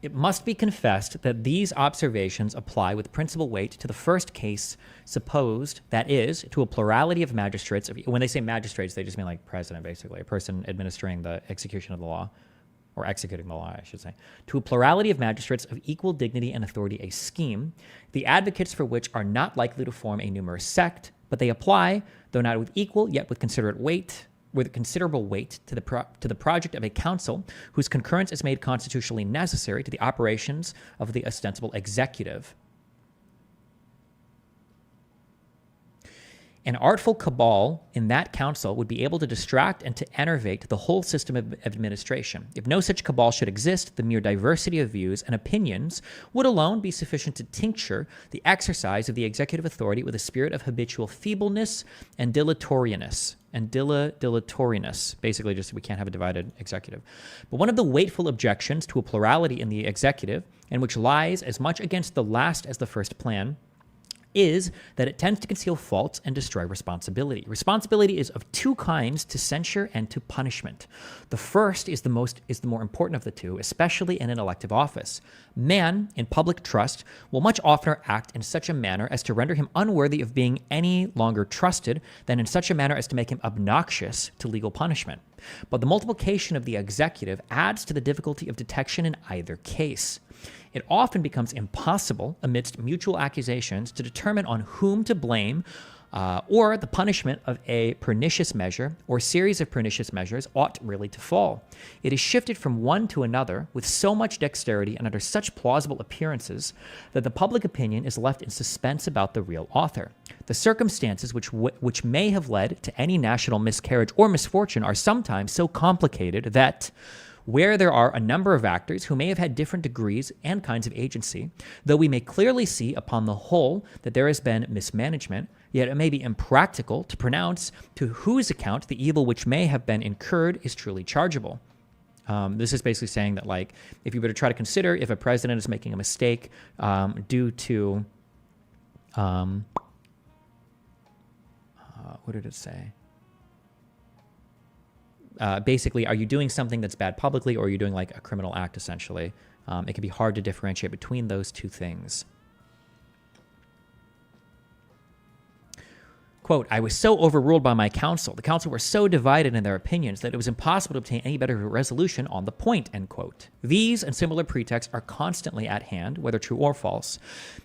It must be confessed that these observations apply with principal weight to the first case supposed, that is, to a plurality of magistrates. When they say magistrates, they just mean like president, basically, a person administering the execution of the law. Or executing the law, I should say, to a plurality of magistrates of equal dignity and authority, a scheme, the advocates for which are not likely to form a numerous sect, but they apply, though not with equal, yet with considerable weight to the project of a council whose concurrence is made constitutionally necessary to the operations of the ostensible executive. An artful cabal in that council would be able to distract and to enervate the whole system of administration. If no such cabal should exist, the mere diversity of views and opinions would alone be sufficient to tincture the exercise of the executive authority with a spirit of habitual feebleness and dilatoriness. Basically just we can't have a divided executive. But one of the weightful objections to a plurality in the executive, and which lies as much against the last as the first plan, is that it tends to conceal faults and destroy responsibility. Responsibility is of two kinds, to censure and to punishment. The first is the more important of the two, especially in an elective office. Man, in public trust, will much oftener act in such a manner as to render him unworthy of being any longer trusted than in such a manner as to make him obnoxious to legal punishment. But the multiplication of the executive adds to the difficulty of detection in either case. It often becomes impossible, amidst mutual accusations, to determine on whom to blame, or the punishment of a pernicious measure or series of pernicious measures ought really to fall. It is shifted from one to another with so much dexterity and under such plausible appearances that the public opinion is left in suspense about the real author. The circumstances which may have led to any national miscarriage or misfortune are sometimes so complicated that, where there are a number of actors who may have had different degrees and kinds of agency, though we may clearly see upon the whole that there has been mismanagement, yet it may be impractical to pronounce to whose account the evil which may have been incurred is truly chargeable. This is basically saying that, like, if you were to try to consider if a president is making a mistake due to, what did it say? Basically, are you doing something that's bad publicly, or are you doing like a criminal act, essentially? It can be hard to differentiate between those two things. Quote, I was so overruled by my counsel. The counsel were so divided in their opinions that it was impossible to obtain any better resolution on the point, end quote. These and similar pretexts are constantly at hand, whether true or false.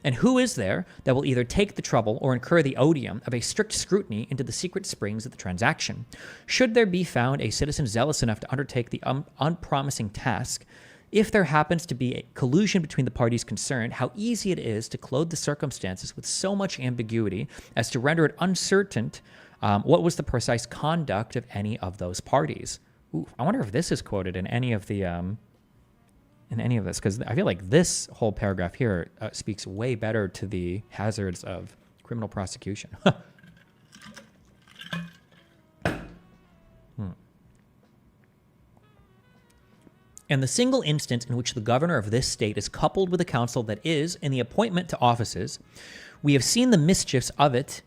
And who is there that will either take the trouble or incur the odium of a strict scrutiny into the secret springs of the transaction? Should there be found a citizen zealous enough to undertake the unpromising task, if there happens to be a collusion between the parties concerned, how easy it is to clothe the circumstances with so much ambiguity as to render it uncertain what was the precise conduct of any of those parties. Ooh, I wonder if this is quoted in any of the in any of this, because I feel like this whole paragraph here speaks way better to the hazards of Criminal prosecution. And the single instance in which the governor of this state is coupled with a council that is, in the appointment to offices, we have seen the mischiefs of it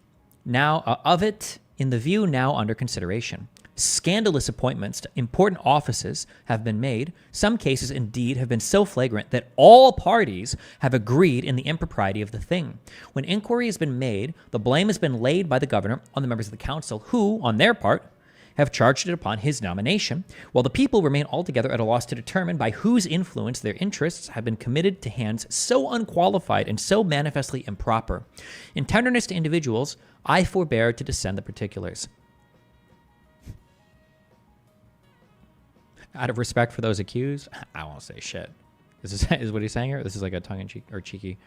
in the view now under consideration. Scandalous appointments to important offices have been made. Some cases, indeed, have been so flagrant that all parties have agreed in the impropriety of the thing. When inquiry has been made, the blame has been laid by the governor on the members of the council, who, on their part, have charged it upon his nomination, while the people remain altogether at a loss to determine by whose influence their interests have been committed to hands so unqualified and so manifestly improper. In tenderness to individuals, I forbear to descend the particulars. Out of respect for those accused, I won't say shit. This is what he's saying here. This is like a tongue-in-cheek or cheeky.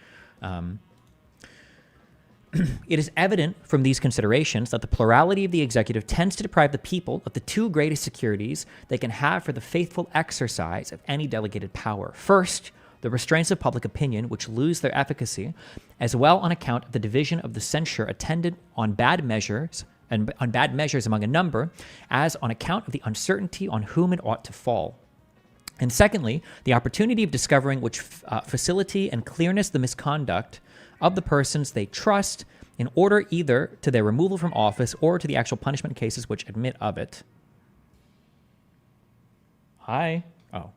It is evident from these considerations that the plurality of the executive tends to deprive the people of the two greatest securities they can have for the faithful exercise of any delegated power. First, the restraints of public opinion, which lose their efficacy, as well on account of the division of the censure attendant on bad measures among a number, as on account of the uncertainty on whom it ought to fall. And secondly, the opportunity of discovering which facility and clearness the misconduct of the persons they trust, in order either to their removal from office or to the actual punishment cases which admit of it. Hi. Oh.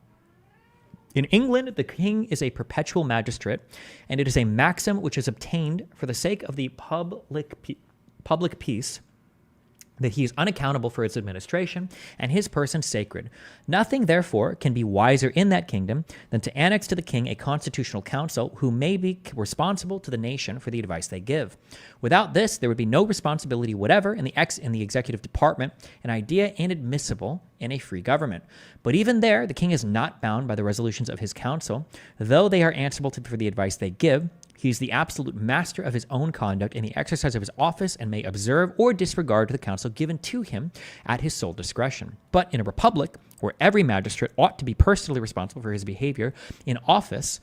In England, the king is a perpetual magistrate, and it is a maxim which is obtained for the sake of the public peace, that he is unaccountable for its administration, and his person sacred. Nothing, therefore, can be wiser in that kingdom than to annex to the king a constitutional council who may be responsible to the nation for the advice they give. Without this, there would be no responsibility whatever in the executive department, an idea inadmissible in a free government. But even there, the king is not bound by the resolutions of his council, though they are answerable for the advice they give. He is the absolute master of his own conduct in the exercise of his office and may observe or disregard the counsel given to him at his sole discretion. But in a republic, where every magistrate ought to be personally responsible for his behavior in office,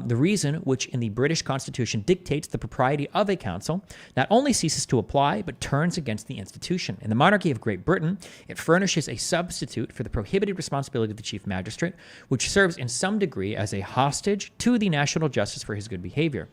the reason which in the British Constitution dictates the propriety of a council not only ceases to apply, but turns against the institution. In the monarchy of Great Britain, it furnishes a substitute for the prohibited responsibility of the chief magistrate, which serves in some degree as a hostage to the national justice for his good behavior.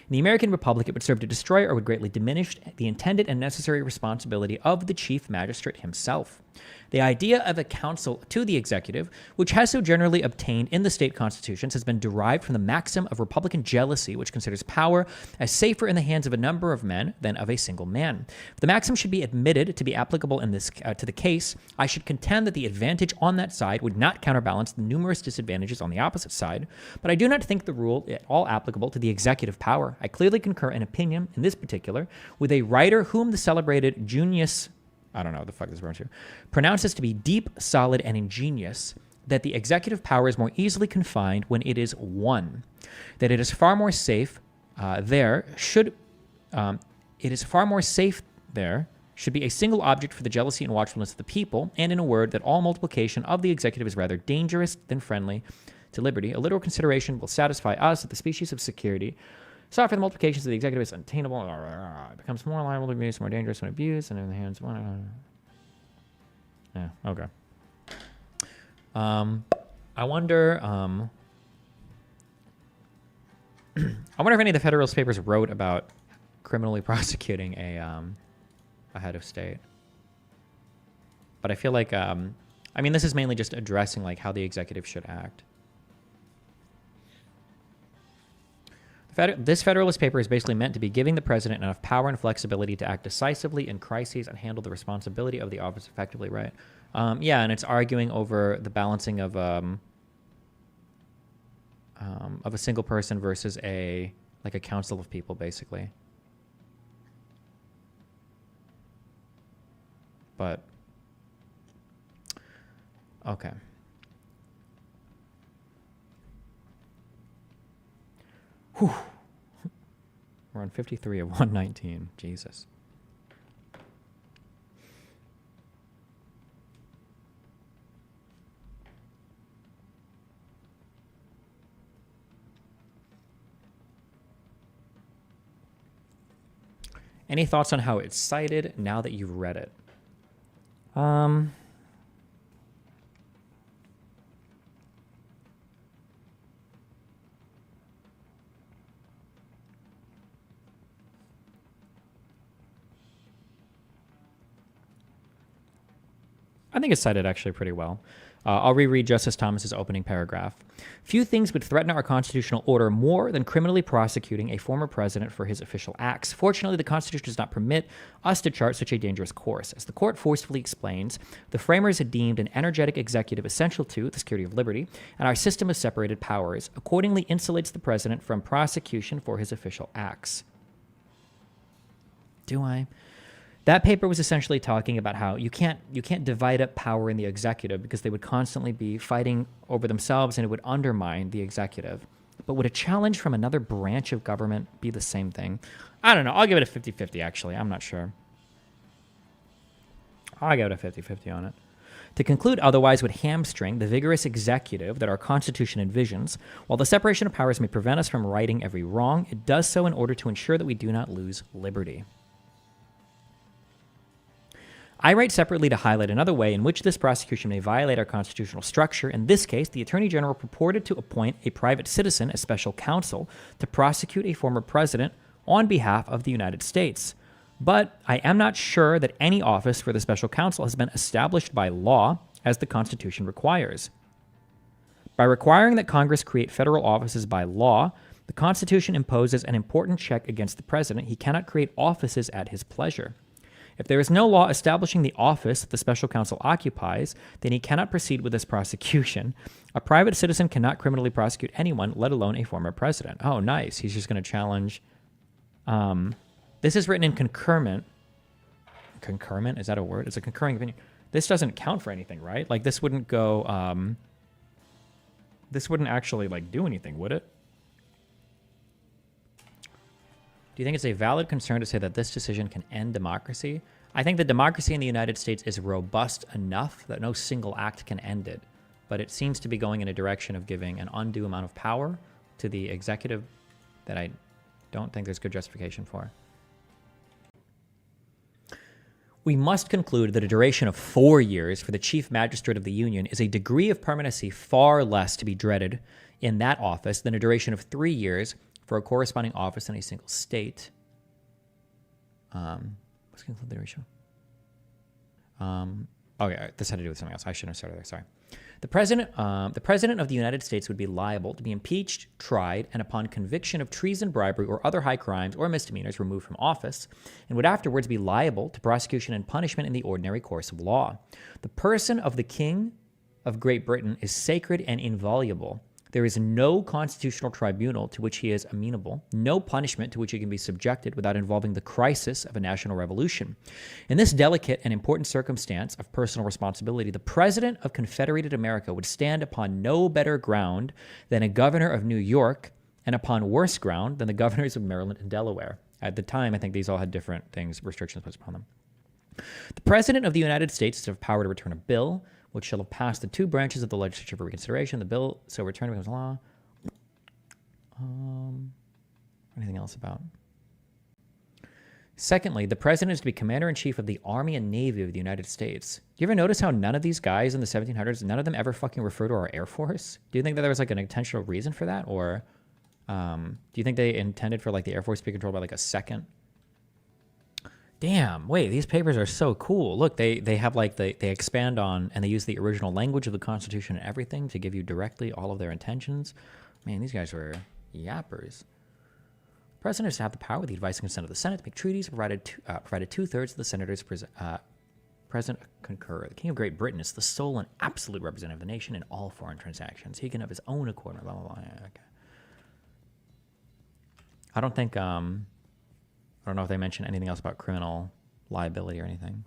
In the American Republic, it would serve to destroy or would greatly diminish the intended and necessary responsibility of the chief magistrate himself. The idea of a council to the executive, which has so generally obtained in the state constitutions, has been derived from the maxim of Republican jealousy, which considers power as safer in the hands of a number of men than of a single man. If the maxim should be admitted to be applicable in this to the case, I should contend that the advantage on that side would not counterbalance the numerous disadvantages on the opposite side, but I do not think the rule at all applicable to the executive power. I clearly concur in opinion, in this particular, with a writer whom the celebrated Junius, I don't know what the fuck this refers to, pronounces to be deep, solid, and ingenious, that the executive power is more easily confined when it is one, that it is far more safe should be a single object for the jealousy and watchfulness of the people, and in a word, that all multiplication of the executive is rather dangerous than friendly to liberty. A literal consideration will satisfy us that the species of security sought for the multiplications of the executive is unattainable. It becomes more liable to be abused, more dangerous when abused, and in the hands of one. Yeah, okay. I wonder. I wonder if any of the Federalist Papers wrote about criminally prosecuting a head of state. But I feel like, I mean, this is mainly just addressing like how the executive should act. This Federalist paper is basically meant to be giving the president enough power and flexibility to act decisively in crises and handle the responsibility of the office effectively, right? Yeah, and it's arguing over the balancing of a single person versus a council of people, basically. But okay. Whew. We're on 53 of 119. Jesus. Any thoughts on how it's cited now that you've read it? I think it's cited actually pretty well. I'll reread Justice Thomas's opening paragraph. Few things would threaten our constitutional order more than criminally prosecuting a former president for his official acts. Fortunately, the Constitution does not permit us to chart such a dangerous course. As the court forcefully explains, the framers had deemed an energetic executive essential to the security of liberty, and our system of separated powers accordingly insulates the president from prosecution for his official acts. Do I? That paper was essentially talking about how you can't divide up power in the executive because they would constantly be fighting over themselves and it would undermine the executive. But would a challenge from another branch of government be the same thing? I don't know. I'll give it a 50-50, actually. I'm not sure. I'll give it a 50-50 on it. To conclude otherwise would hamstring the vigorous executive that our Constitution envisions. While the separation of powers may prevent us from righting every wrong, it does so in order to ensure that we do not lose liberty. I write separately to highlight another way in which this prosecution may violate our constitutional structure. In this case, the Attorney General purported to appoint a private citizen as special counsel to prosecute a former president on behalf of the United States. But I am not sure that any office for the special counsel has been established by law as the Constitution requires. By requiring that Congress create federal offices by law, the Constitution imposes an important check against the president. He cannot create offices at his pleasure. If there is no law establishing the office that the special counsel occupies, then he cannot proceed with this prosecution. A private citizen cannot criminally prosecute anyone, let alone a former president. Oh, nice. He's just going to challenge. This is written in concurrent. Concurrent? Is that a word? It's a concurring opinion. This doesn't count for anything, right? Like, this wouldn't go. This wouldn't actually, like, do anything, would it? Do you think it's a valid concern to say that this decision can end democracy? I think that democracy in the United States is robust enough that no single act can end it. But it seems to be going in a direction of giving an undue amount of power to the executive that I don't think there's good justification for. We must conclude that a duration of 4 years for the Chief Magistrate of the Union is a degree of permanency far less to be dreaded in that office than a duration of 3 years for a corresponding office in a single state. Let's conclude the ratio. Okay, this had to do with something else. I shouldn't have started there. Sorry. The president of the United States would be liable to be impeached, tried, and upon conviction of treason, bribery, or other high crimes or misdemeanors, removed from office, and would afterwards be liable to prosecution and punishment in the ordinary course of law. The person of the King of Great Britain is sacred and inviolable. There is no constitutional tribunal to which he is amenable, no punishment to which he can be subjected without involving the crisis of a national revolution. In this delicate and important circumstance of personal responsibility, the President of Confederated America would stand upon no better ground than a governor of New York, and upon worse ground than the governors of Maryland and Delaware. At the time, I think these all had different things, restrictions placed upon them. The President of the United States is to have power to return a bill, which shall have passed the two branches of the legislature for reconsideration. The bill so returned becomes law. Anything else about? Secondly, the president is to be commander-in-chief of the Army and Navy of the United States. Do you ever notice how none of these guys in the 1700s, none of them ever fucking refer to our Air Force? Do you think that there was like an intentional reason for that? Or do you think they intended for like the Air Force to be controlled by like a second? Damn, wait, these papers are so cool. Look, they have like, they expand on, and they use the original language of the Constitution and everything to give you directly all of their intentions. Man, these guys were yappers. The president is to have the power with the advice and consent of the Senate to make treaties, provided two-thirds of the senators present concur. The King of Great Britain is the sole and absolute representative of the nation in all foreign transactions. He can have his own accord, blah, blah, blah. Yeah, okay. I don't think, I don't know if they mention anything else about criminal liability or anything.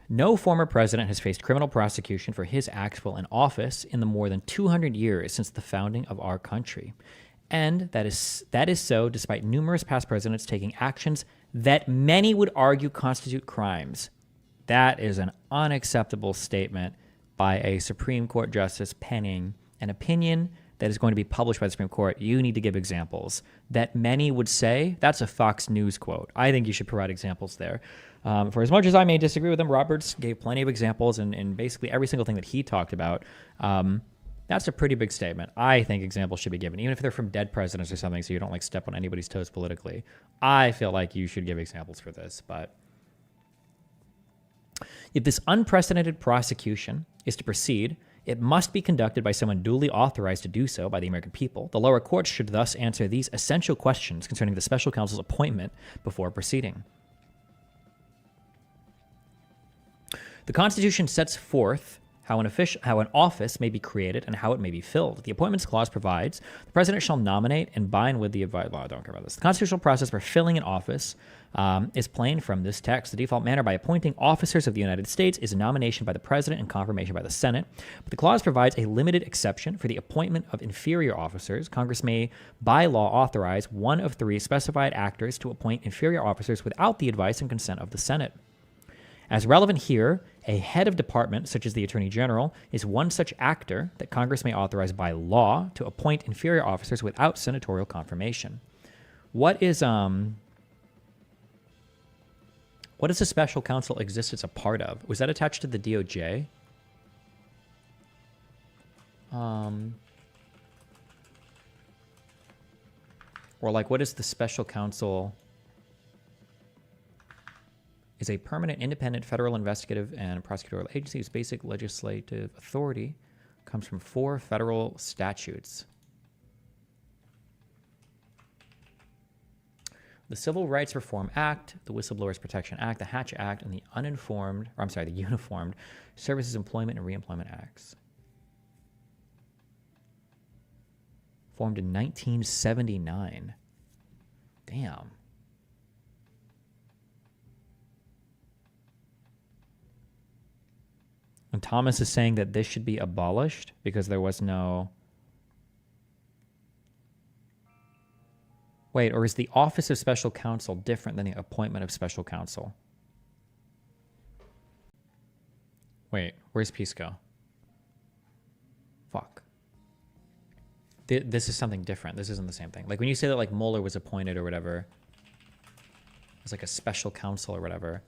No former president has faced criminal prosecution for his acts while in office in the more than 200 years since the founding of our country. And that is so despite numerous past presidents taking actions that many would argue constitute crimes. That is an unacceptable statement by a Supreme Court justice penning an opinion that is going to be published by the Supreme Court, you need to give examples that many would say that's a Fox News quote. I think you should provide examples there. For as much as I may disagree with him, Roberts gave plenty of examples and basically every single thing that he talked about. That's a pretty big statement. I think examples should be given, even if they're from dead presidents or something, so you don't like step on anybody's toes politically. I feel like you should give examples for this. But if this unprecedented prosecution is to proceed, it must be conducted by someone duly authorized to do so by the American people. The lower courts should thus answer these essential questions concerning the special counsel's appointment before proceeding. The Constitution sets forth how an office may be created and how it may be filled. The Appointments Clause provides the president shall nominate and bind with the advice. Well, I don't care about this. The constitutional process for filling an office is plain from this text. The default manner by appointing officers of the United States is a nomination by the president and confirmation by the Senate. But the clause provides a limited exception for the appointment of inferior officers. Congress may, by law, authorize one of three specified actors to appoint inferior officers without the advice and consent of the Senate. As relevant here, a head of department, such as the Attorney General, is one such actor that Congress may authorize by law to appoint inferior officers without senatorial confirmation. What does the special counsel exist as a part of? Was that attached to the DOJ? Or like, what is the special counsel? Is a permanent, independent federal investigative and prosecutorial agency whose basic legislative authority comes from 4 federal statutes. The Civil Rights Reform Act, the Whistleblowers Protection Act, the Hatch Act, and the Uniformed Services Employment and Reemployment Acts. Formed in 1979. Damn. And Thomas is saying that this should be abolished because there was no... Wait, or is the office of special counsel different than the appointment of special counsel? Wait, where's Pisco? Fuck. This is something different. This isn't the same thing. Like when you say that like Mueller was appointed or whatever, it's like a special counsel or whatever.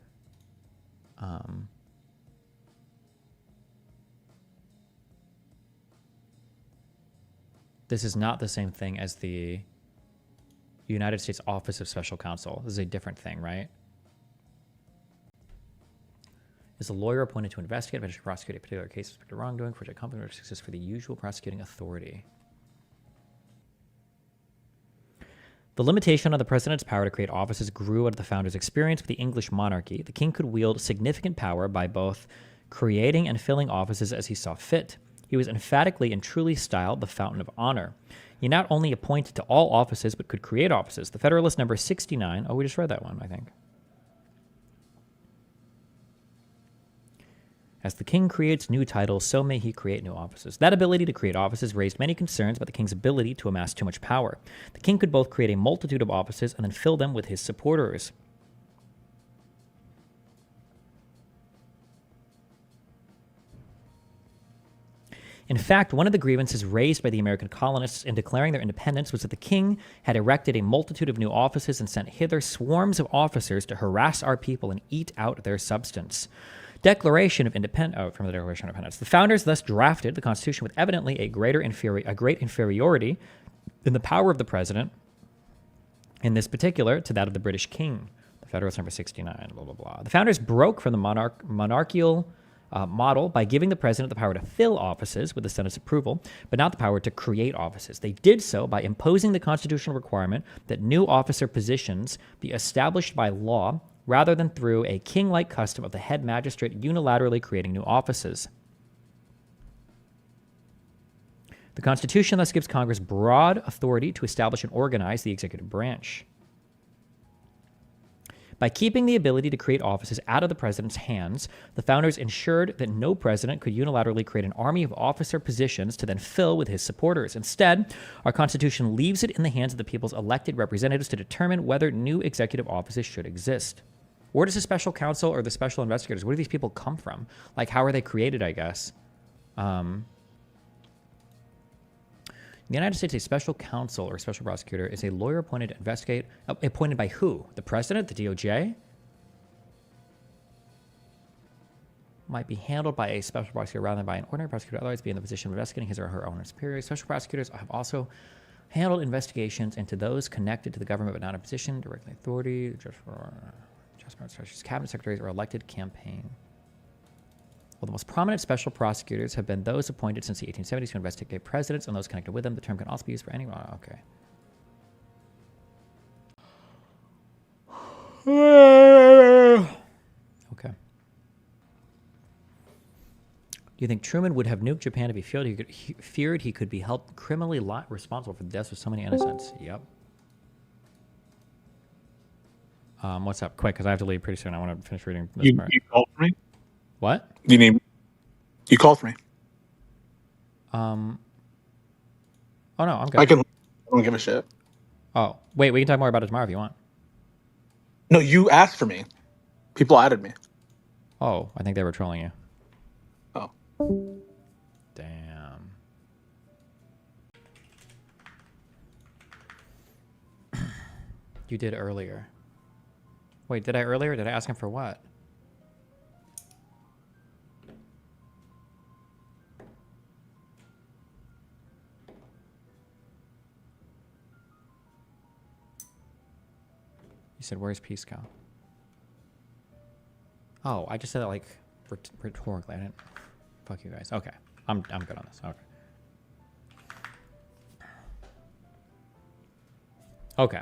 This is not the same thing as the United States Office of Special Counsel. This is a different thing, right? Is a lawyer appointed to investigate, prosecute a particular case of suspected wrongdoing for which a company exists for the usual prosecuting authority. The limitation on the president's power to create offices grew out of the founders' experience with the English monarchy. The king could wield significant power by both creating and filling offices as he saw fit. He was emphatically and truly styled the Fountain of Honor. He not only appointed to all offices, but could create offices. The Federalist number 69. Oh, we just read that one, I think. As the king creates new titles, so may he create new offices. That ability to create offices raised many concerns about the king's ability to amass too much power. The king could both create a multitude of offices and then fill them with his supporters. In fact, one of the grievances raised by the American colonists in declaring their independence was that the king had erected a multitude of new offices and sent hither swarms of officers to harass our people and eat out their substance. From the Declaration of Independence. The founders thus drafted the Constitution with evidently a great inferiority in the power of the president, in this particular, to that of the British king. The Federalist number 69, blah, blah, blah. The founders broke from the monarchical model by giving the president the power to fill offices with the Senate's approval, but not the power to create offices. They did so by imposing the constitutional requirement that new officer positions be established by law rather than through a king-like custom of the head magistrate unilaterally creating new offices. The Constitution thus gives Congress broad authority to establish and organize the executive branch. By keeping the ability to create offices out of the president's hands, the founders ensured that no president could unilaterally create an army of officer positions to then fill with his supporters. Instead, our Constitution leaves it in the hands of the people's elected representatives to determine whether new executive offices should exist. Where does the special counsel or the special investigators, where do these people come from? Like, how are they created, I guess? the United States, a special counsel or special prosecutor is a lawyer appointed to investigate, appointed by who? The president, the DOJ? Might be handled by a special prosecutor rather than by an ordinary prosecutor, otherwise be in the position of investigating his or her own superiors. Special prosecutors have also handled investigations into those connected to the government but not in a position, directly authority, just for cabinet secretaries or elected campaign. Well, the most prominent special prosecutors have been those appointed since the 1870s to investigate presidents and those connected with them. The term can also be used for anyone. Okay. Okay. Do you think Truman would have nuked Japan if he feared he could be held criminally responsible for the deaths of so many innocents? Yep. What's up? Quick, because I have to leave pretty soon. I want to finish reading this part. You called for me? What? You called for me. Oh no, I'm good. I don't give a shit. Oh, wait, we can talk more about it tomorrow if you want. No, you asked for me. People added me. Oh, I think they were trolling you. Oh. Damn. You did earlier. Wait, did I earlier? Did I ask him for what? You said, where's Peace Cow? Oh, I just said that like rhetorically. I didn't. Fuck you guys. Okay. I'm good on this. Okay. Okay.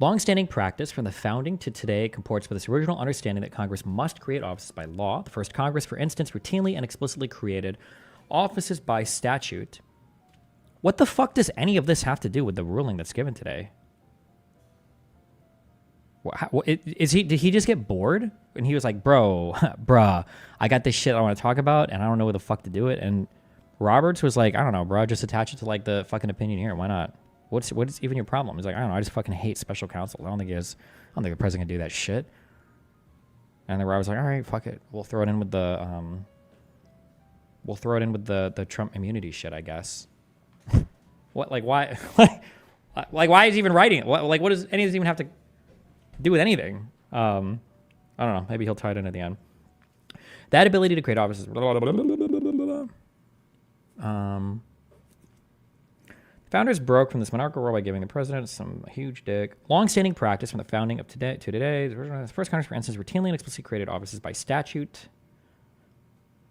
Long-standing practice from the founding to today comports with this original understanding that Congress must create offices by law. The first Congress, for instance, routinely and explicitly created offices by statute. What the fuck does any of this have to do with the ruling that's given today? Did he just get bored? And he was like, bruh, I got this shit I want to talk about, and I don't know where the fuck to do it. And Roberts was like, I don't know, bro, just attach it to like the fucking opinion here. Why not? What is even your problem? He's like, I don't know, I just fucking hate special counsel. I don't think the president can do that shit. And then Roberts was like, all right, fuck it. We'll throw it in with the Trump immunity shit, I guess. What, like, why? Like, why is he even writing it? What does any of this even have to do with anything? I don't know. Maybe he'll tie it in at the end. That ability to create offices. Founders broke from this monarchical role by giving the president some huge dick. Long-standing practice from the founding of today to today. The first Congress, for instance, routinely and explicitly created offices by statute.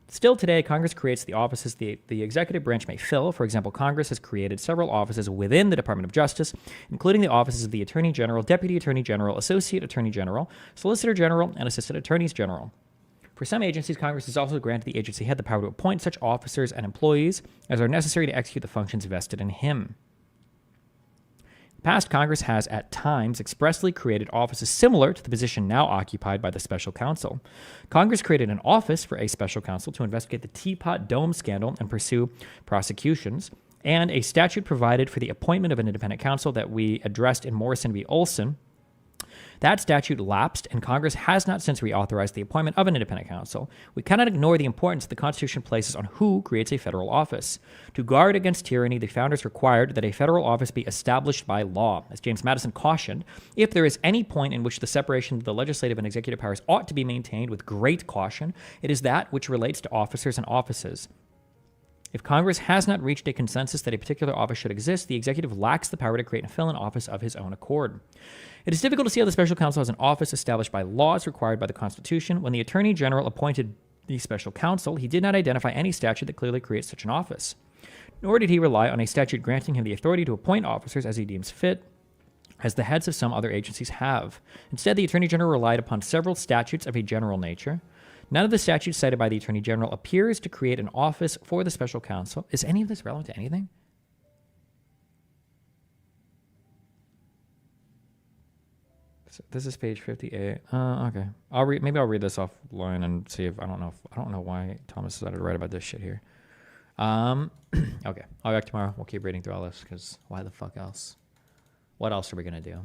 Still today, Congress creates the offices the executive branch may fill. For example, Congress has created several offices within the Department of Justice, including the offices of the Attorney General, Deputy Attorney General, Associate Attorney General, Solicitor General, and Assistant Attorneys General. For some agencies, Congress has also granted the agency head the power to appoint such officers and employees as are necessary to execute the functions vested in him. Past Congress has, at times, expressly created offices similar to the position now occupied by the special counsel. Congress created an office for a special counsel to investigate the Teapot Dome scandal and pursue prosecutions, and a statute provided for the appointment of an independent counsel that we addressed in Morrison v. Olson. That statute lapsed, and Congress has not since reauthorized the appointment of an independent counsel. We cannot ignore the importance the Constitution places on who creates a federal office. To guard against tyranny, the founders required that a federal office be established by law. As James Madison cautioned, if there is any point in which the separation of the legislative and executive powers ought to be maintained with great caution, it is that which relates to officers and offices. If Congress has not reached a consensus that a particular office should exist, the executive lacks the power to create and fill an office of his own accord. It is difficult to see how the special counsel has an office established by laws required by the Constitution. When the Attorney General appointed the special counsel, he did not identify any statute that clearly creates such an office. Nor did he rely on a statute granting him the authority to appoint officers as he deems fit, as the heads of some other agencies have. Instead, the Attorney General relied upon several statutes of a general nature. None of the statutes cited by the Attorney General appears to create an office for the special counsel. Is any of this relevant to anything? This is page 58. Okay. Maybe I'll read this offline and see if I don't know why Thomas decided to write about this shit here. Okay. I'll be back tomorrow. We'll keep reading through all this because why the fuck else? What else are we gonna do?